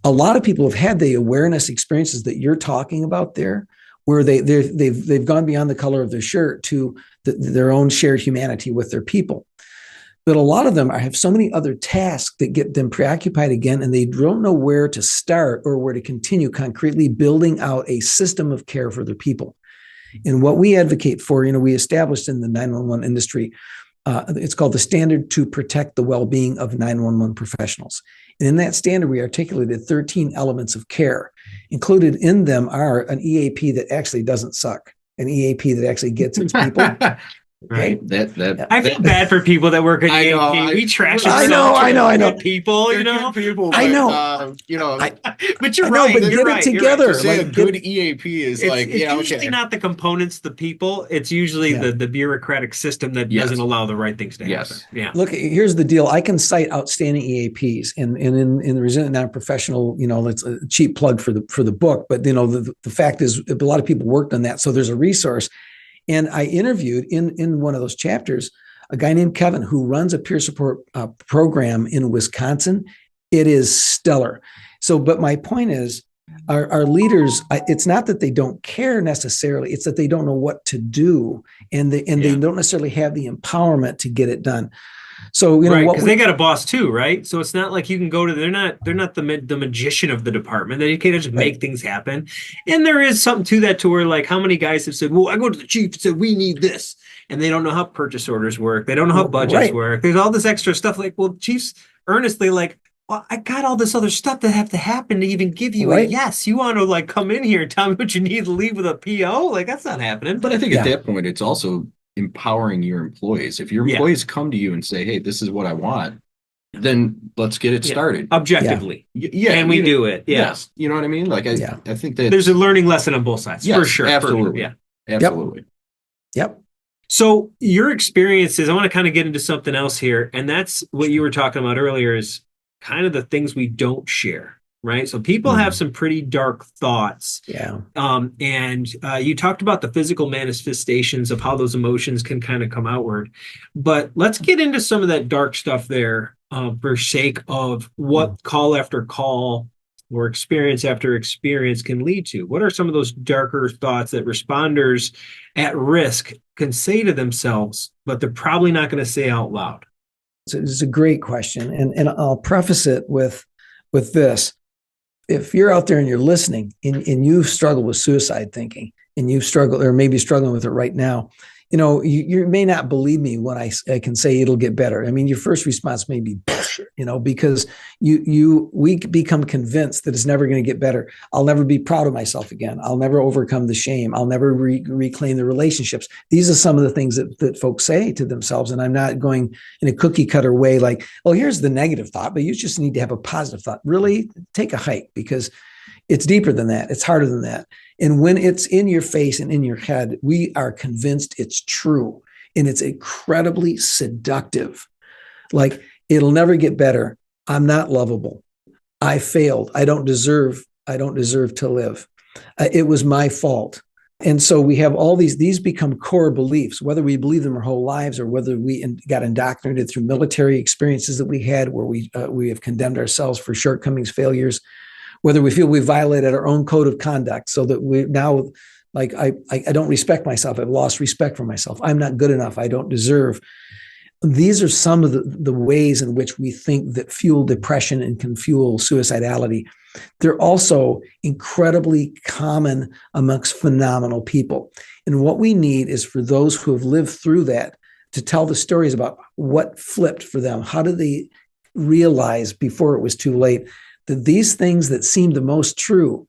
a lot of people have had the awareness experiences that you're talking about there, where they've gone beyond the color of their shirt to their own shared humanity with their people. But a lot of them have so many other tasks that get them preoccupied again, and they don't know where to start or where to continue concretely building out a system of care for their people. And what we advocate for, we established in the 911 industry, it's called the Standard to Protect the Well-Being of 911 Professionals. And in that standard, we articulated 13 elements of care. Included in them are an EAP that actually doesn't suck, an EAP that actually gets its people. Right. That I feel bad for people that work at EAP. We trash ourselves. I know. People, people. I know. But you're right. But get it together. Right. Like, a good EAP is it's usually not the components, the people. It's usually the bureaucratic system that doesn't allow the right things to happen. Yes. Yeah. Look, here's the deal. I can cite outstanding EAPs, and in the Resilient Non-Professional, it's a cheap plug for the book. But the fact is, a lot of people worked on that, so there's a resource. And I interviewed in one of those chapters a guy named Kevin who runs a peer support program in Wisconsin. It is stellar. So, but my point is, our leaders, it's not that they don't care necessarily, it's that they don't know what to do, and they don't necessarily have the empowerment to get it done. So because they got a boss too, right? So it's not like you can go to. They're not the magician of the department. They can't just make things happen. And there is something to that, to where, like, how many guys have said, "Well, I go to the chief and said we need this," and they don't know how purchase orders work. They don't know how budgets work. There's all this extra stuff. Like, well, chiefs earnestly like, well, I got all this other stuff that have to happen to even give you a yes. You want to come in here and tell me what you need to leave with a PO? Like, that's not happening. But I think at that point, it's also empowering your employees. If your employees come to you and say, "Hey, this is what I want," then let's get it started objectively. And we do it. Yes, you know what I mean. Like I think that there's a learning lesson on both sides, for sure. Absolutely, absolutely. Yep. So your experiences, I want to kind of get into something else here, and that's what you were talking about earlier, is kind of the things we don't share. Right. So people have some pretty dark thoughts. Yeah. And you talked about the physical manifestations of how those emotions can kind of come outward. But let's get into some of that dark stuff there for sake of what call after call or experience after experience can lead to. What are some of those darker thoughts that responders at risk can say to themselves, but they're probably not going to say out loud? So it's a great question. And I'll preface it with this. If you're out there and you're listening and you struggle with suicide thinking, and you've struggled or maybe struggling with it right now, you may not believe me when I can say it'll get better. I mean, your first response may be, because we become convinced that it's never going to get better. I'll never be proud of myself again. I'll never overcome the shame. I'll never reclaim the relationships. These are some of the things that folks say to themselves. And I'm not going in a cookie cutter way like, oh, here's the negative thought, but you just need to have a positive thought. Really take a hike, because it's deeper than that. It's harder than that. And when it's in your face and in your head, we are convinced it's true. And it's incredibly seductive. Like, it'll never get better. I'm not lovable. I failed. I don't deserve to live. It was my fault. And so we have all these become core beliefs, whether we believe them our whole lives or whether we got indoctrinated through military experiences that we had, where we have condemned ourselves for shortcomings, failures, whether we feel we violated our own code of conduct so that we now, like, I don't respect myself. I've lost respect for myself. I'm not good enough. I don't deserve. these are some of the ways in which we think that fuel depression and can fuel suicidality. They're also incredibly common amongst phenomenal people. And what we need is for those who have lived through that to tell the stories about what flipped for them. How did they realize before it was too late that these things that seem the most true?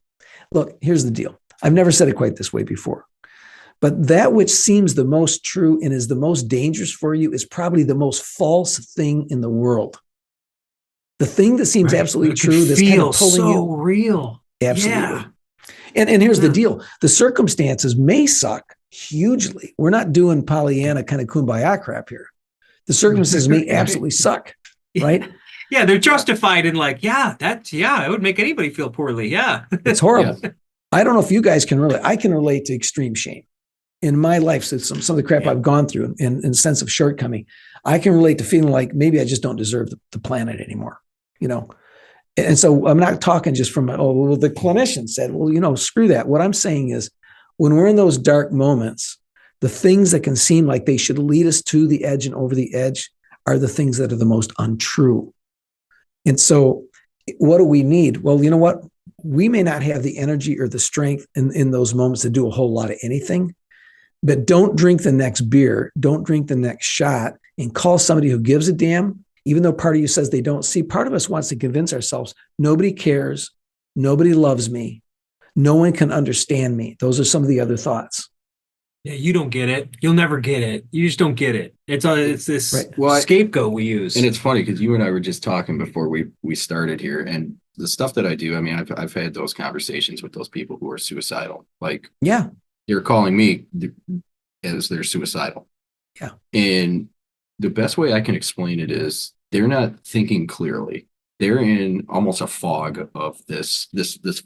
Look, here's the deal. I've never said it quite this way before. But that which seems the most true and is the most dangerous for you is probably the most false thing in the world. The thing that seems absolutely true, that's kind of pulling so you. real. Absolutely. Yeah. And here's the deal. The circumstances may suck hugely. We're not doing Pollyanna kind of kumbaya crap here. The circumstances may absolutely suck, right? Yeah, they're justified in like, it would make anybody feel poorly. Yeah. It's horrible. Yeah. I don't know if you guys can relate. I can relate to extreme shame. In my life, so some of the crap I've gone through and sense of shortcoming, I can relate to feeling like maybe I just don't deserve the planet anymore, And so I'm not talking just from, the clinician said, screw that. What I'm saying is when we're in those dark moments, the things that can seem like they should lead us to the edge and over the edge are the things that are the most untrue. And so what do we need? Well, you know what? We may not have the energy or the strength in those moments to do a whole lot of anything. But don't drink the next beer. Don't drink the next shot and call somebody who gives a damn, even though part of you says they don't see. Part of us wants to convince ourselves nobody cares. Nobody loves me. No one can understand me. Those are some of the other thoughts. Yeah, you don't get it. You'll never get it. You just don't get it. It's this scapegoat we use. And it's funny because you and I were just talking before we started here, and the stuff that I do. I mean, I've had those conversations with those people who are suicidal. Like, yeah. They're calling me as they're suicidal. Yeah. And the best way I can explain it is they're not thinking clearly. They're in almost a fog of this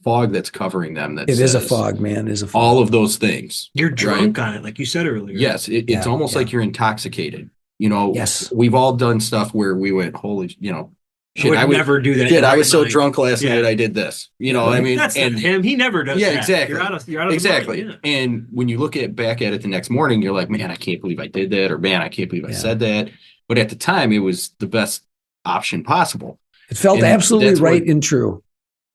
fog that's covering them. It is a fog, man. It is a fog. All of those things. You're drunk on it, like you said earlier. Yes. It's almost like you're intoxicated. Yes. We've all done stuff where we went, holy, shit, I would never do that. Shit, I was so drunk last night. I did this. I mean, that's not him. He never does. Yeah, that. exactly. You're out of exactly. The yeah. And when you look back at it the next morning, you're like, man, I can't believe I did that, or man, I can't believe I said that. But at the time, it was the best option possible. It felt absolutely right and true.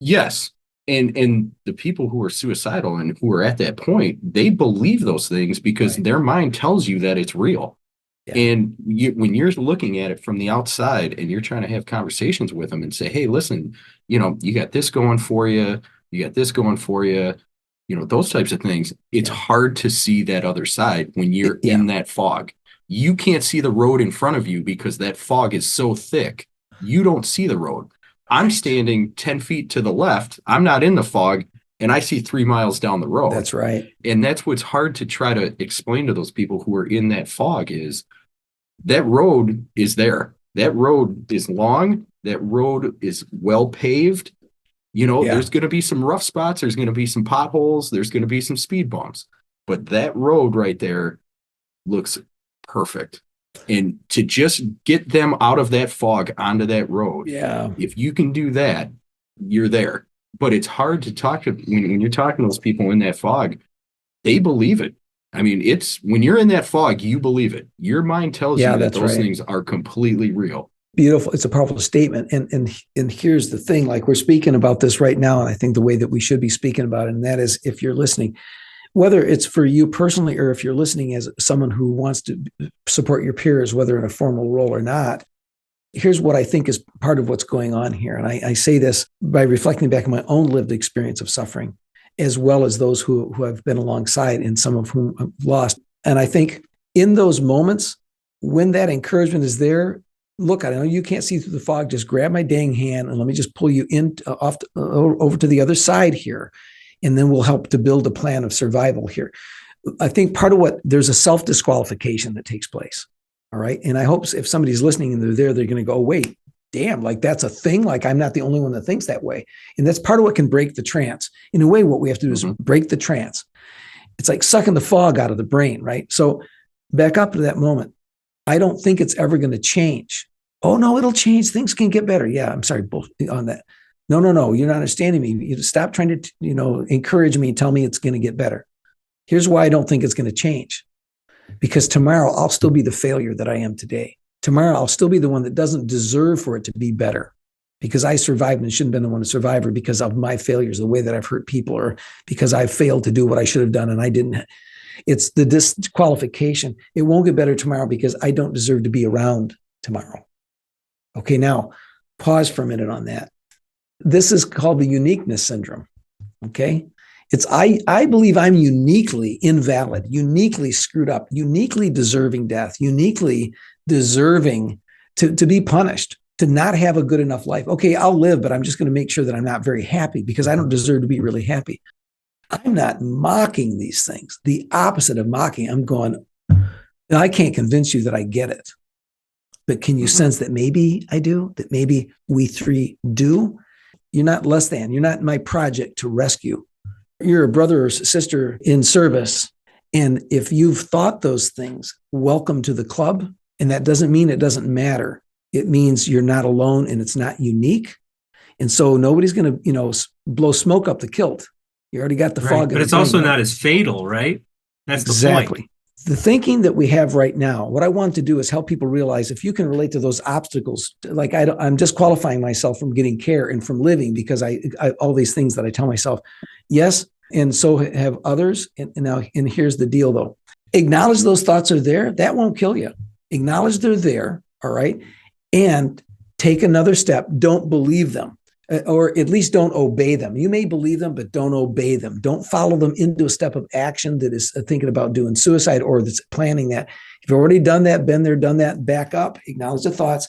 Yes. And the people who are suicidal and who are at that point, they believe those things because their mind tells you that it's real. Yeah. And when you're looking at it from the outside and you're trying to have conversations with them and say, hey, listen, you got this going for you. You got this going for you. Those types of things. It's hard to see that other side when you're in that fog. You can't see the road in front of you because that fog is so thick. You don't see the road. I'm standing 10 feet to the left. I'm not in the fog. And I see 3 miles down the road. That's right. And that's what's hard to try to explain to those people who are in that fog is that road is there. That road is long. That road is well paved. There's going to be some rough spots. There's going to be some potholes. There's going to be some speed bumps. But that road right there looks perfect. And to just get them out of that fog onto that road, if you can do that, you're there. But it's hard to talk to when you're talking to those people in that fog. They believe it. I mean, it's when you're in that fog, you believe it. Your mind tells you that those things are completely real. Beautiful. It's a powerful statement. And here's the thing, like we're speaking about this right now. And I think the way that we should be speaking about it, and that is if you're listening, whether it's for you personally, or if you're listening as someone who wants to support your peers, whether in a formal role or not, here's what I think is part of what's going on here. And I say this by reflecting back on my own lived experience of suffering, as well as those who have been alongside and some of whom have lost. And I think in those moments, when that encouragement is there, look, I know you can't see through the fog, just grab my dang hand and let me just pull you in over to the other side here. And then we'll help to build a plan of survival here. I think there's a self-disqualification that takes place. All right. And I hope if somebody's listening and they're going to go, oh, wait, damn, like that's a thing. Like I'm not the only one that thinks that way. And that's part of what can break the trance. In a way, what we have to do is break the trance. It's like sucking the fog out of the brain, right? So back up to that moment. I don't think it's ever going to change. Oh, no, it'll change. Things can get better. Yeah, I'm sorry on that. No, you're not understanding me. You stop trying to, encourage me and tell me it's going to get better. Here's why I don't think it's going to change. Because tomorrow I'll still be the failure that I am today. Tomorrow, I'll still be the one that doesn't deserve for it to be better because I survived and shouldn't have been the one to survive, or because of my failures, the way that I've hurt people, or because I failed to do what I should have done and I didn't. It's the disqualification. It won't get better tomorrow because I don't deserve to be around tomorrow. Okay, now pause for a minute on that. This is called the uniqueness syndrome. Okay. It's I believe I'm uniquely invalid, uniquely screwed up, uniquely deserving death, uniquely deserving to be punished, to not have a good enough life. Okay, I'll live, but I'm just going to make sure that I'm not very happy because I don't deserve to be really happy. I'm not mocking these things. The opposite of mocking, I'm going, I can't convince you that I get it. But can you sense that maybe I do, that maybe we three do? You're not less than. You're not my project to rescue. You're a brother or sister in service. And if you've thought those things, welcome to the club. And that doesn't mean it doesn't matter. It means you're not alone and it's not unique. And so nobody's going to, blow smoke up the kilt. You already got the fog. But it's also not as fatal, right? That's the point. The thinking that we have right now, what I want to do is help people realize if you can relate to those obstacles, like I'm disqualifying myself from getting care and from living because I all these things that I tell myself, yes, and so have others. And here's the deal though. Acknowledge those thoughts are there. That won't kill you. Acknowledge they're there, all right? And take another step. Don't believe them. Or at least don't obey them. You may believe them, but don't obey them. Don't follow them into a step of action that is thinking about doing suicide or that's planning that. If you've already done that, been there, done that, back up, acknowledge the thoughts.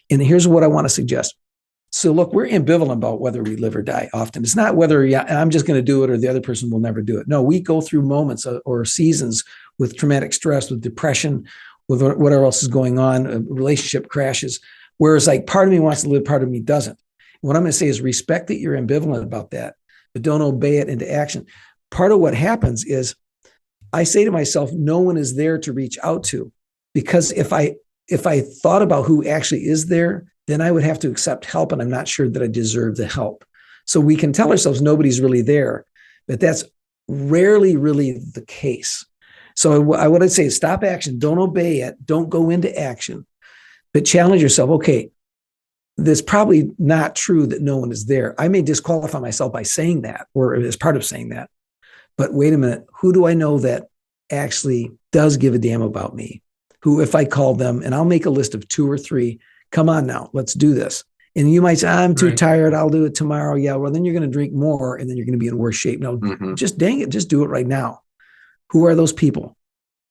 And here's what I want to suggest. So look, we're ambivalent about whether we live or die often. It's not whether I'm just going to do it or the other person will never do it. No, we go through moments or seasons with traumatic stress, with depression, with whatever else is going on, relationship crashes, whereas like part of me wants to live, part of me doesn't. What I'm going to say is respect that you're ambivalent about that, but don't obey it into action. Part of what happens is I say to myself, no one is there to reach out to, because if I thought about who actually is there, then I would have to accept help, and I'm not sure that I deserve the help. So we can tell ourselves nobody's really there, but that's rarely really the case. So what I'd say is stop action, don't obey it, don't go into action, but challenge yourself. Okay, that's probably not true that no one is there. I may disqualify myself by saying that, or as part of saying that. But wait a minute, who do I know that actually does give a damn about me? Who, if I call them, and I'll make a list of 2 or 3, come on now, let's do this. And you might say, I'm too tired, I'll do it tomorrow. Yeah, well, then you're going to drink more, and then you're going to be in worse shape. No, just dang it, just do it right now. Who are those people?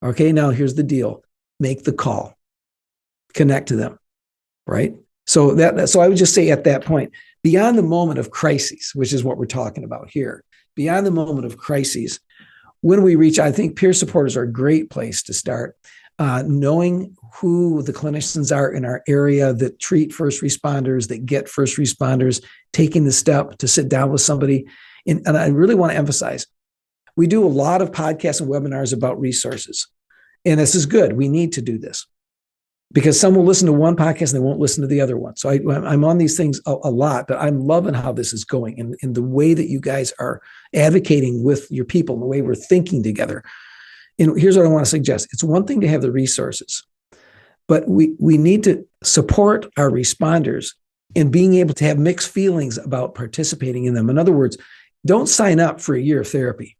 Okay, now here's the deal. Make the call. Connect to them, right? So I would just say at that point, beyond the moment of crises, which is what we're talking about here, beyond the moment of crises, when we reach, I think peer supporters are a great place to start. Knowing who the clinicians are in our area that treat first responders, that get first responders, taking the step to sit down with somebody. And I really want to emphasize, we do a lot of podcasts and webinars about resources. And this is good. We need to do this, because some will listen to one podcast and they won't listen to the other one. So I'm on these things a lot, but I'm loving how this is going and the way that you guys are advocating with your people and the way we're thinking together. And here's what I want to suggest. It's one thing to have the resources, but we need to support our responders in being able to have mixed feelings about participating in them. In other words, don't sign up for a year of therapy.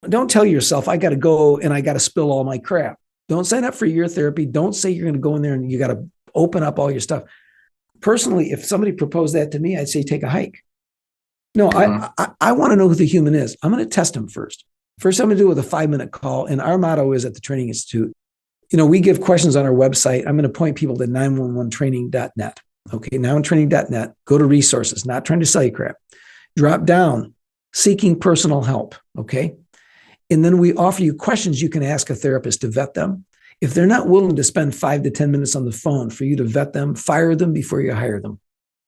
Don't tell yourself, I got to go and I got to spill all my crap. Don't sign up for a year of therapy. Don't say you're going to go in there and you got to open up all your stuff. Personally, if somebody proposed that to me, I'd say take a hike. No, I want to know who the human is. I'm going to test them first. First, I'm going to do it with a 5-minute call. And our motto is at the Training Institute, we give questions on our website. I'm going to point people to 911training.net. Okay, 911training.net. Go to resources, not trying to sell you crap. Drop down, seeking personal help. Okay. And then we offer you questions you can ask a therapist to vet them. If they're not willing to spend 5 to 10 minutes on the phone for you to vet them, fire them before you hire them.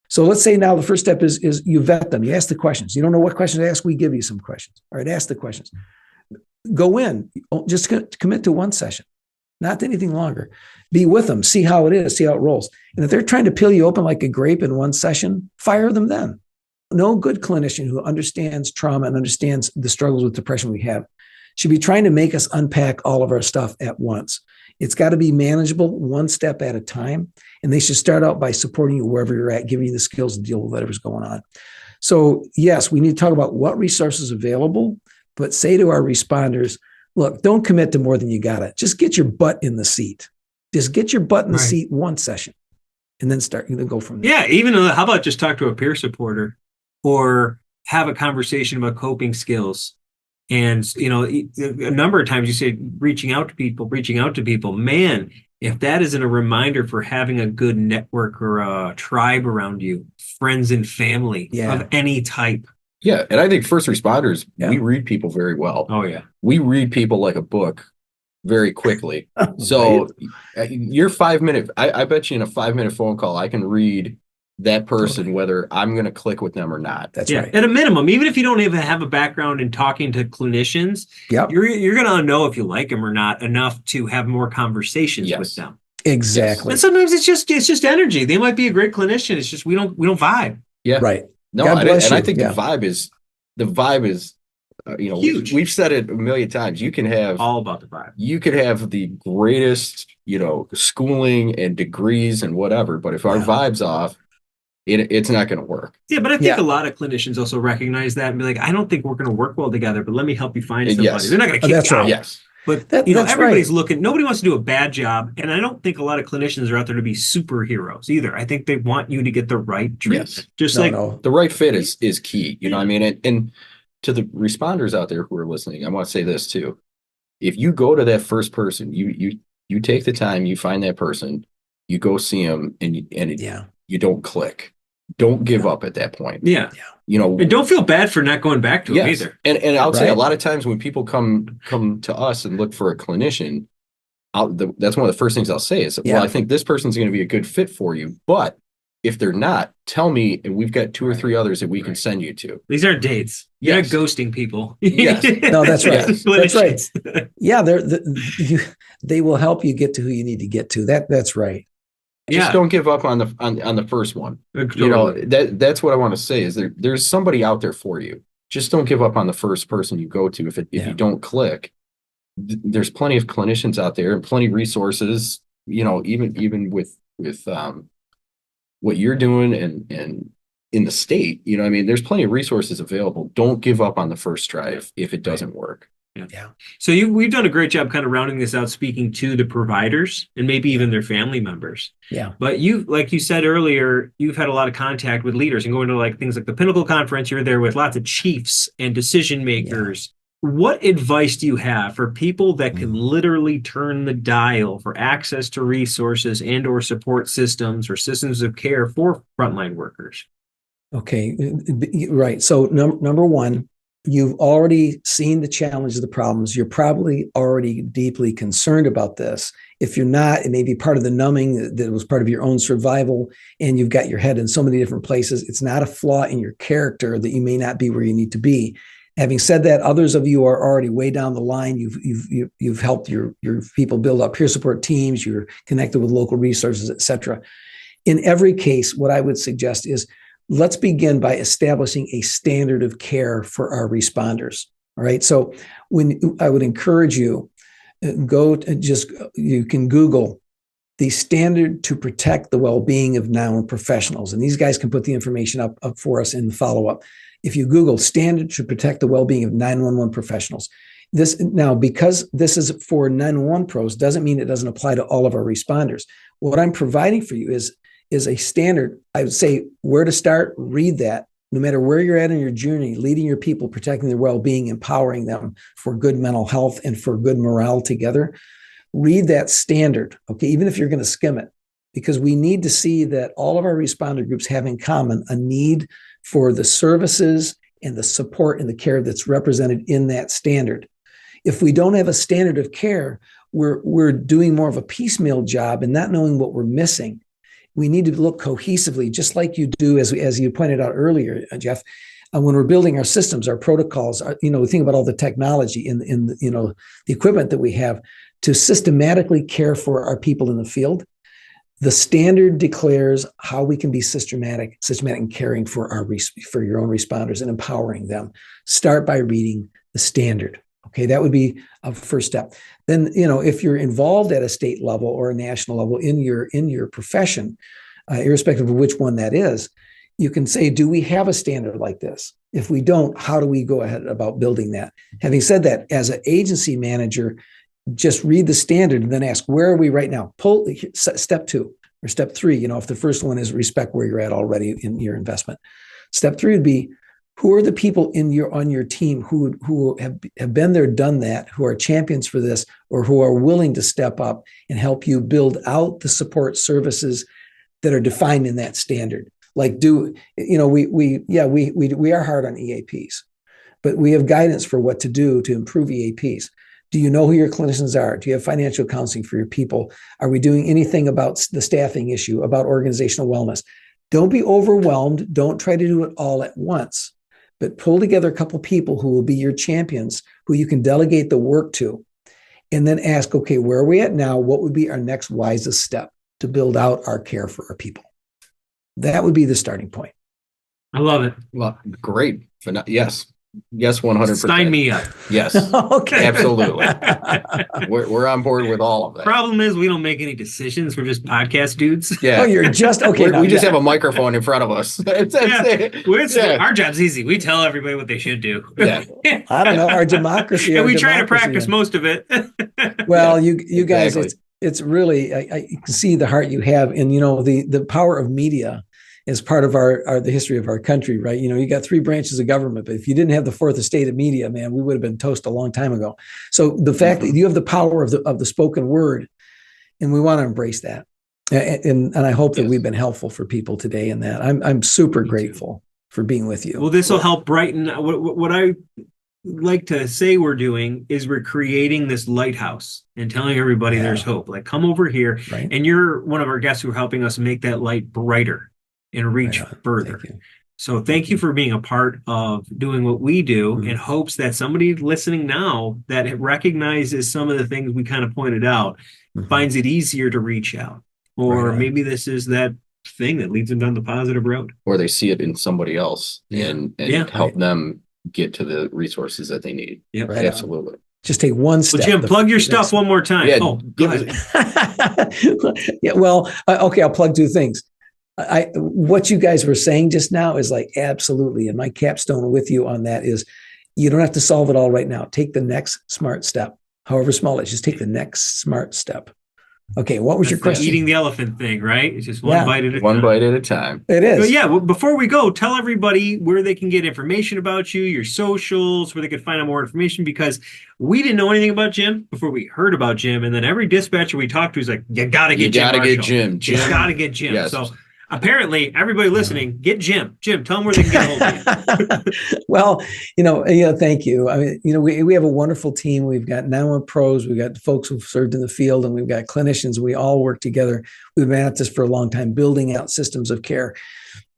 So let's say now the first step is you vet them. You ask the questions. You don't know what questions to ask. We give you some questions. All right, ask the questions. Go in. Just commit to 1 session, not to anything longer. Be with them. See how it is. See how it rolls. And if they're trying to peel you open like a grape in 1 session, fire them then. No good clinician who understands trauma and understands the struggles with depression we have should be trying to make us unpack all of our stuff at once. It's got to be manageable, one step at a time. And they should start out by supporting you wherever you're at, giving you the skills to deal with whatever's going on. So yes, we need to talk about what resources are available, but say to our responders, look, don't commit to more than you got it. Just get your butt in the seat. Just get your butt in the seat one session and then go from there. Yeah. Even how about just talk to a peer supporter or have a conversation about coping skills. And, a number of times you say reaching out to people, man, if that isn't a reminder for having a good network or a tribe around you, friends and family of any type. Yeah. And I think first responders, we read people very well. Oh, yeah. We read people like a book very quickly. So your 5 minute, I bet you in a 5 minute phone call, I can read that person, whether I'm going to click with them or not. That's right. At a minimum, even if you don't even have a background in talking to clinicians, you're going to know if you like them or not enough to have more conversations with them. Exactly. And sometimes it's just energy. They might be a great clinician. It's just we don't vibe. Yeah. Right. No, God bless you. I think the vibe is huge. We've said it a million times. You can have all about the vibe. You could have the greatest, schooling and degrees and whatever, but if our vibe's off, it's not going to work. Yeah, but I think a lot of clinicians also recognize that and be like, I don't think we're going to work well together, but let me help you find somebody. Yes. They're not going to kick you out. Yes. But everybody's looking. Nobody wants to do a bad job, and I don't think a lot of clinicians are out there to be superheroes either. I think they want you to get the right treatment. Yes. The right fit is key. You know what I mean? And to the responders out there who are listening, I want to say this too. If you go to that first person, you take the time, you find that person, you go see them, and you don't click. Don't give up at that point. Yeah. And don't feel bad for not going back to them either. And I'll say a lot of times when people come to us and look for a clinician, that's one of the first things I'll say is, well, I think this person's going to be a good fit for you. But if they're not, tell me, and we've got 2 or 3 others that we can send you to. These aren't dates. You're not ghosting people. Yes. No, that's right. That's right. Yeah, they will help you get to who you need to get to. That's right. Just don't give up on the first one. That's what I want to say is there's somebody out there for you. Just don't give up on the first person you go to. If you don't click, there's plenty of clinicians out there and plenty of resources. Even with what you're doing and in the state, there's plenty of resources available. Don't give up on the first try if it doesn't work. Yeah. So we've done a great job kind of rounding this out, speaking to the providers and maybe even their family members. Yeah. But like you said earlier, you've had a lot of contact with leaders and going to things like the Pinnacle Conference. You're there with lots of chiefs and decision makers. Yeah. What advice do you have for people that can literally turn the dial for access to resources and or support systems or systems of care for frontline workers? Okay. Right. So number one, you've already seen the challenges, the problems. You're probably already deeply concerned about this. If you're not, it may be part of the numbing that was part of your own survival, and you've got your head in so many different places. It's not a flaw in your character that you may not be where you need to be. Having said that, others of you are already way down the line. You've helped your people build up peer support teams. You're connected with local resources, et cetera. In every case, what I would suggest is let's begin by establishing a standard of care for our responders. All right. So I would encourage you, you can Google the standard to protect the well-being of 911 professionals. And these guys can put the information up for us in the follow-up. If you Google standard to protect the well-being of 911 professionals, because this is for 911 pros, doesn't mean it doesn't apply to all of our responders. What I'm providing for you is a standard. I would say where to start, read that. No matter where you're at in your journey, leading your people, protecting their well-being, empowering them for good mental health and for good morale together. Read that standard, okay, even if you're going to skim it, because we need to see that all of our responder groups have in common a need for the services and the support and the care that's represented in that standard. If we don't have a standard of care, we're doing more of a piecemeal job and not knowing what we're missing. We need to look cohesively, just like you do, as you pointed out earlier, Jeff. When we're building our systems, our protocols, we think about all the technology in the equipment that we have to systematically care for our people in the field. The standard declares how we can be systematic in caring for your own responders and empowering them. Start by reading the standard. Okay, that would be a first step. Then, if you're involved at a state level or a national level in your profession, irrespective of which one that is, you can say, do we have a standard like this? If we don't, how do we go ahead about building that? Having said that, as an agency manager, just read the standard and then ask, where are we right now? Pull step 2 or step 3. If the first one is respect where you're at already in your investment. Step 3 would be, who are the people on your team who have been there, done that, who are champions for this, or who are willing to step up and help you build out the support services that are defined in that standard? Like, we are hard on EAPs, but we have guidance for what to do to improve EAPs. Do you know who your clinicians are? Do you have financial counseling for your people? Are we doing anything about the staffing issue, about organizational wellness? Don't be overwhelmed. Don't try to do it all at once, but pull together a couple people who will be your champions, who you can delegate the work to, and then ask, okay, where are we at now? What would be our next wisest step to build out our care for our people? That would be the starting point. I love it. Well, great. Yes. Yes, 100%. Sign me up. Yes. Okay. Absolutely. We're on board with all of that. Problem is, we don't make any decisions. We're just podcast dudes. Yeah. Oh, you're just okay. We just have a microphone in front of us. Our job's easy. We tell everybody what they should do. Yeah. I don't know, our democracy. And we try to practice most of it. Well, you guys, Exactly. it's really, I can see the heart you have, and the power of media is part of the history of our country, right? You got 3 branches of government, but if you didn't have the 4th estate of media, man, we would have been toast a long time ago. So the fact that you have the power of the spoken word, and we want to embrace that, and I hope that we've been helpful for people today in that. I'm super grateful for being with you. Well, this will help brighten what I like to say we're doing is we're creating this lighthouse and telling everybody there's hope. Like, come over here, right. And you're one of our guests who are helping us make that light brighter and reach further. So thank you for being a part of doing what we do, in hopes that somebody listening now that recognizes some of the things we kind of pointed out finds it easier to reach out. Or maybe this is that thing that leads them down the positive road. Or they see it in somebody else and help them get to the resources that they need. Yeah, right. Absolutely. Just take one step. Well, Jim, plug your stuff one more time. Yeah, go ahead. Yeah, well, okay, I'll plug 2 things. What you guys were saying just now is like absolutely, and my capstone with you on that is, you don't have to solve it all right now. Take the next smart step, however small it is. Just take the next smart step. Okay, what was your question? Eating the elephant thing, right? It's just one bite at a time. One bite at a time. It is. But yeah, well, before we go, tell everybody where they can get information about you, your socials, where they can find out more information, because we didn't know anything about Jim before we heard about Jim. And then every dispatcher we talked to is like, you got to get Jim. You got to get Jim. You got to get Jim. Yes. So apparently, everybody listening, get Jim. Jim, tell them where they can get a hold of you. Well, thank you. I mean, we have a wonderful team. We've got 911 pros. We've got folks who've served in the field, and we've got clinicians. We all work together. We've been at this for a long time, building out systems of care.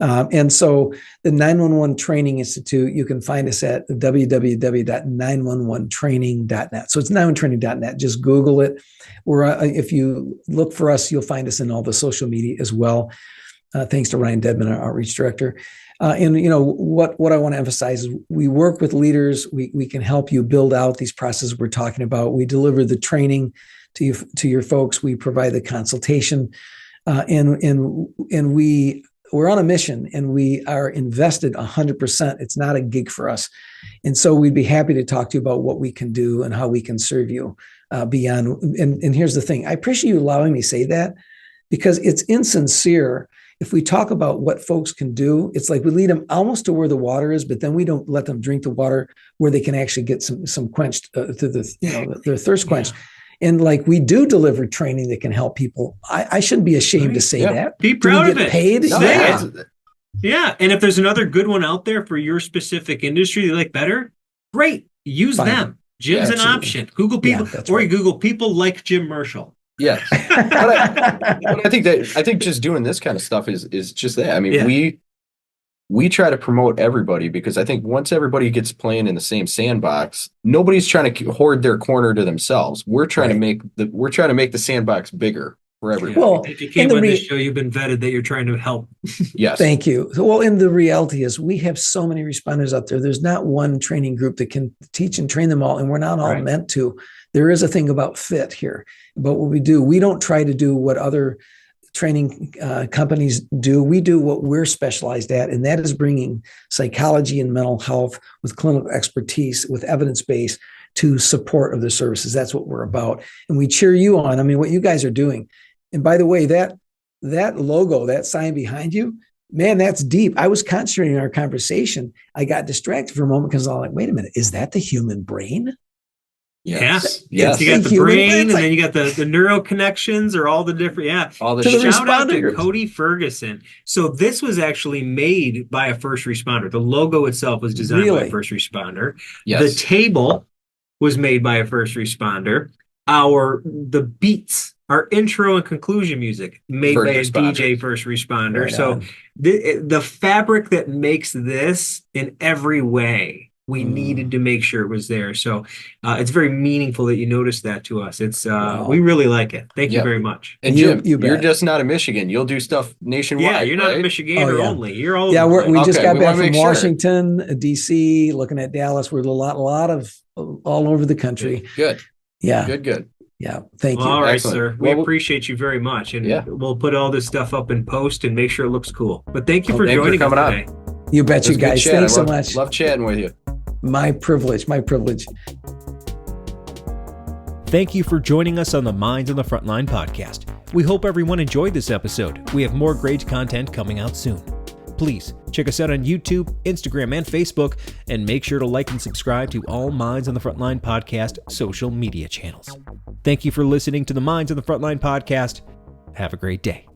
And so the 911 Training Institute, you can find us at www.911training.net. So it's 911training.net. Just Google it. If you look for us, you'll find us in all the social media as well. Thanks to Ryan Dedman, our outreach director. And what I want to emphasize is we work with leaders. We can help you build out these processes we're talking about. We deliver the training to your folks. We provide the consultation, and we're on a mission, and we are invested 100%. It's not a gig for us, and so we'd be happy to talk to you about what we can do and how we can serve you beyond. And here's the thing: I appreciate you allowing me to say that, because it's insincere. If we talk about what folks can do, it's like we lead them almost to where the water is, but then we don't let them drink the water where they can actually get some quenched through their thirst quenched. And like, we do deliver training that can help people. I shouldn't be ashamed to say that. Be proud of it. Paid? Yeah. And if there's another good one out there for your specific industry you like better, great. Use them. Jim's an option. Google people, you Google people like Jim Marshall. Yes. But I think just doing this kind of stuff is just that. I mean, we try to promote everybody, because I think once everybody gets playing in the same sandbox, nobody's trying to hoard their corner to themselves. We're trying to make the sandbox bigger. for everyone. Well, if you came and on this show, you've been vetted that you're trying to help. Yes. Thank you. Well, and the reality is we have so many responders out there. There's not one training group that can teach and train them all, and we're not all Right. meant to. There is a thing about fit here. But what we do, we don't try to do what other training companies do. We do what we're specialized at, and that is bringing psychology and mental health with clinical expertise, with evidence base to support of the services. That's what we're about. And we cheer you on. I mean, what you guys are doing. And by the way, that logo, that sign behind you, man, that's deep. I was concentrating on our conversation. I got distracted for a moment because I was like, wait a minute, is that the human brain? Yes. Yes. You got the brain, and then you got the neural connections, or all the different, all the shout out to responders. Cody Ferguson. So this was actually made by a first responder. The logo itself was designed by a first responder. Yes. The table was made by a first responder. The beats, our intro and conclusion music, made by a DJ first responder. Right so on. the fabric that makes this in every way, we needed to make sure it was there. So it's very meaningful that you noticed that to us. It's we really like it. Thank you very much. And Jim, you're just not in Michigan. You'll do stuff nationwide. Yeah, you're not a Michigander only. You're all we just got back from Washington, DC, looking at Dallas. We're a lot of all over the country. Good. Yeah. Good. Yeah. Thank you. All right, Excellent. sir. We appreciate you very much. And we'll put all this stuff up in post and make sure it looks cool. But thank you for joining us today. You bet, you guys. Thanks so much. Love chatting with you. My privilege. Thank you for joining us on the Minds on the Frontline podcast. We hope everyone enjoyed this episode. We have more great content coming out soon. Please check us out on YouTube, Instagram, and Facebook, and make sure to like and subscribe to all Minds on the Frontline podcast social media channels. Thank you for listening to the Minds on the Frontline podcast. Have a great day.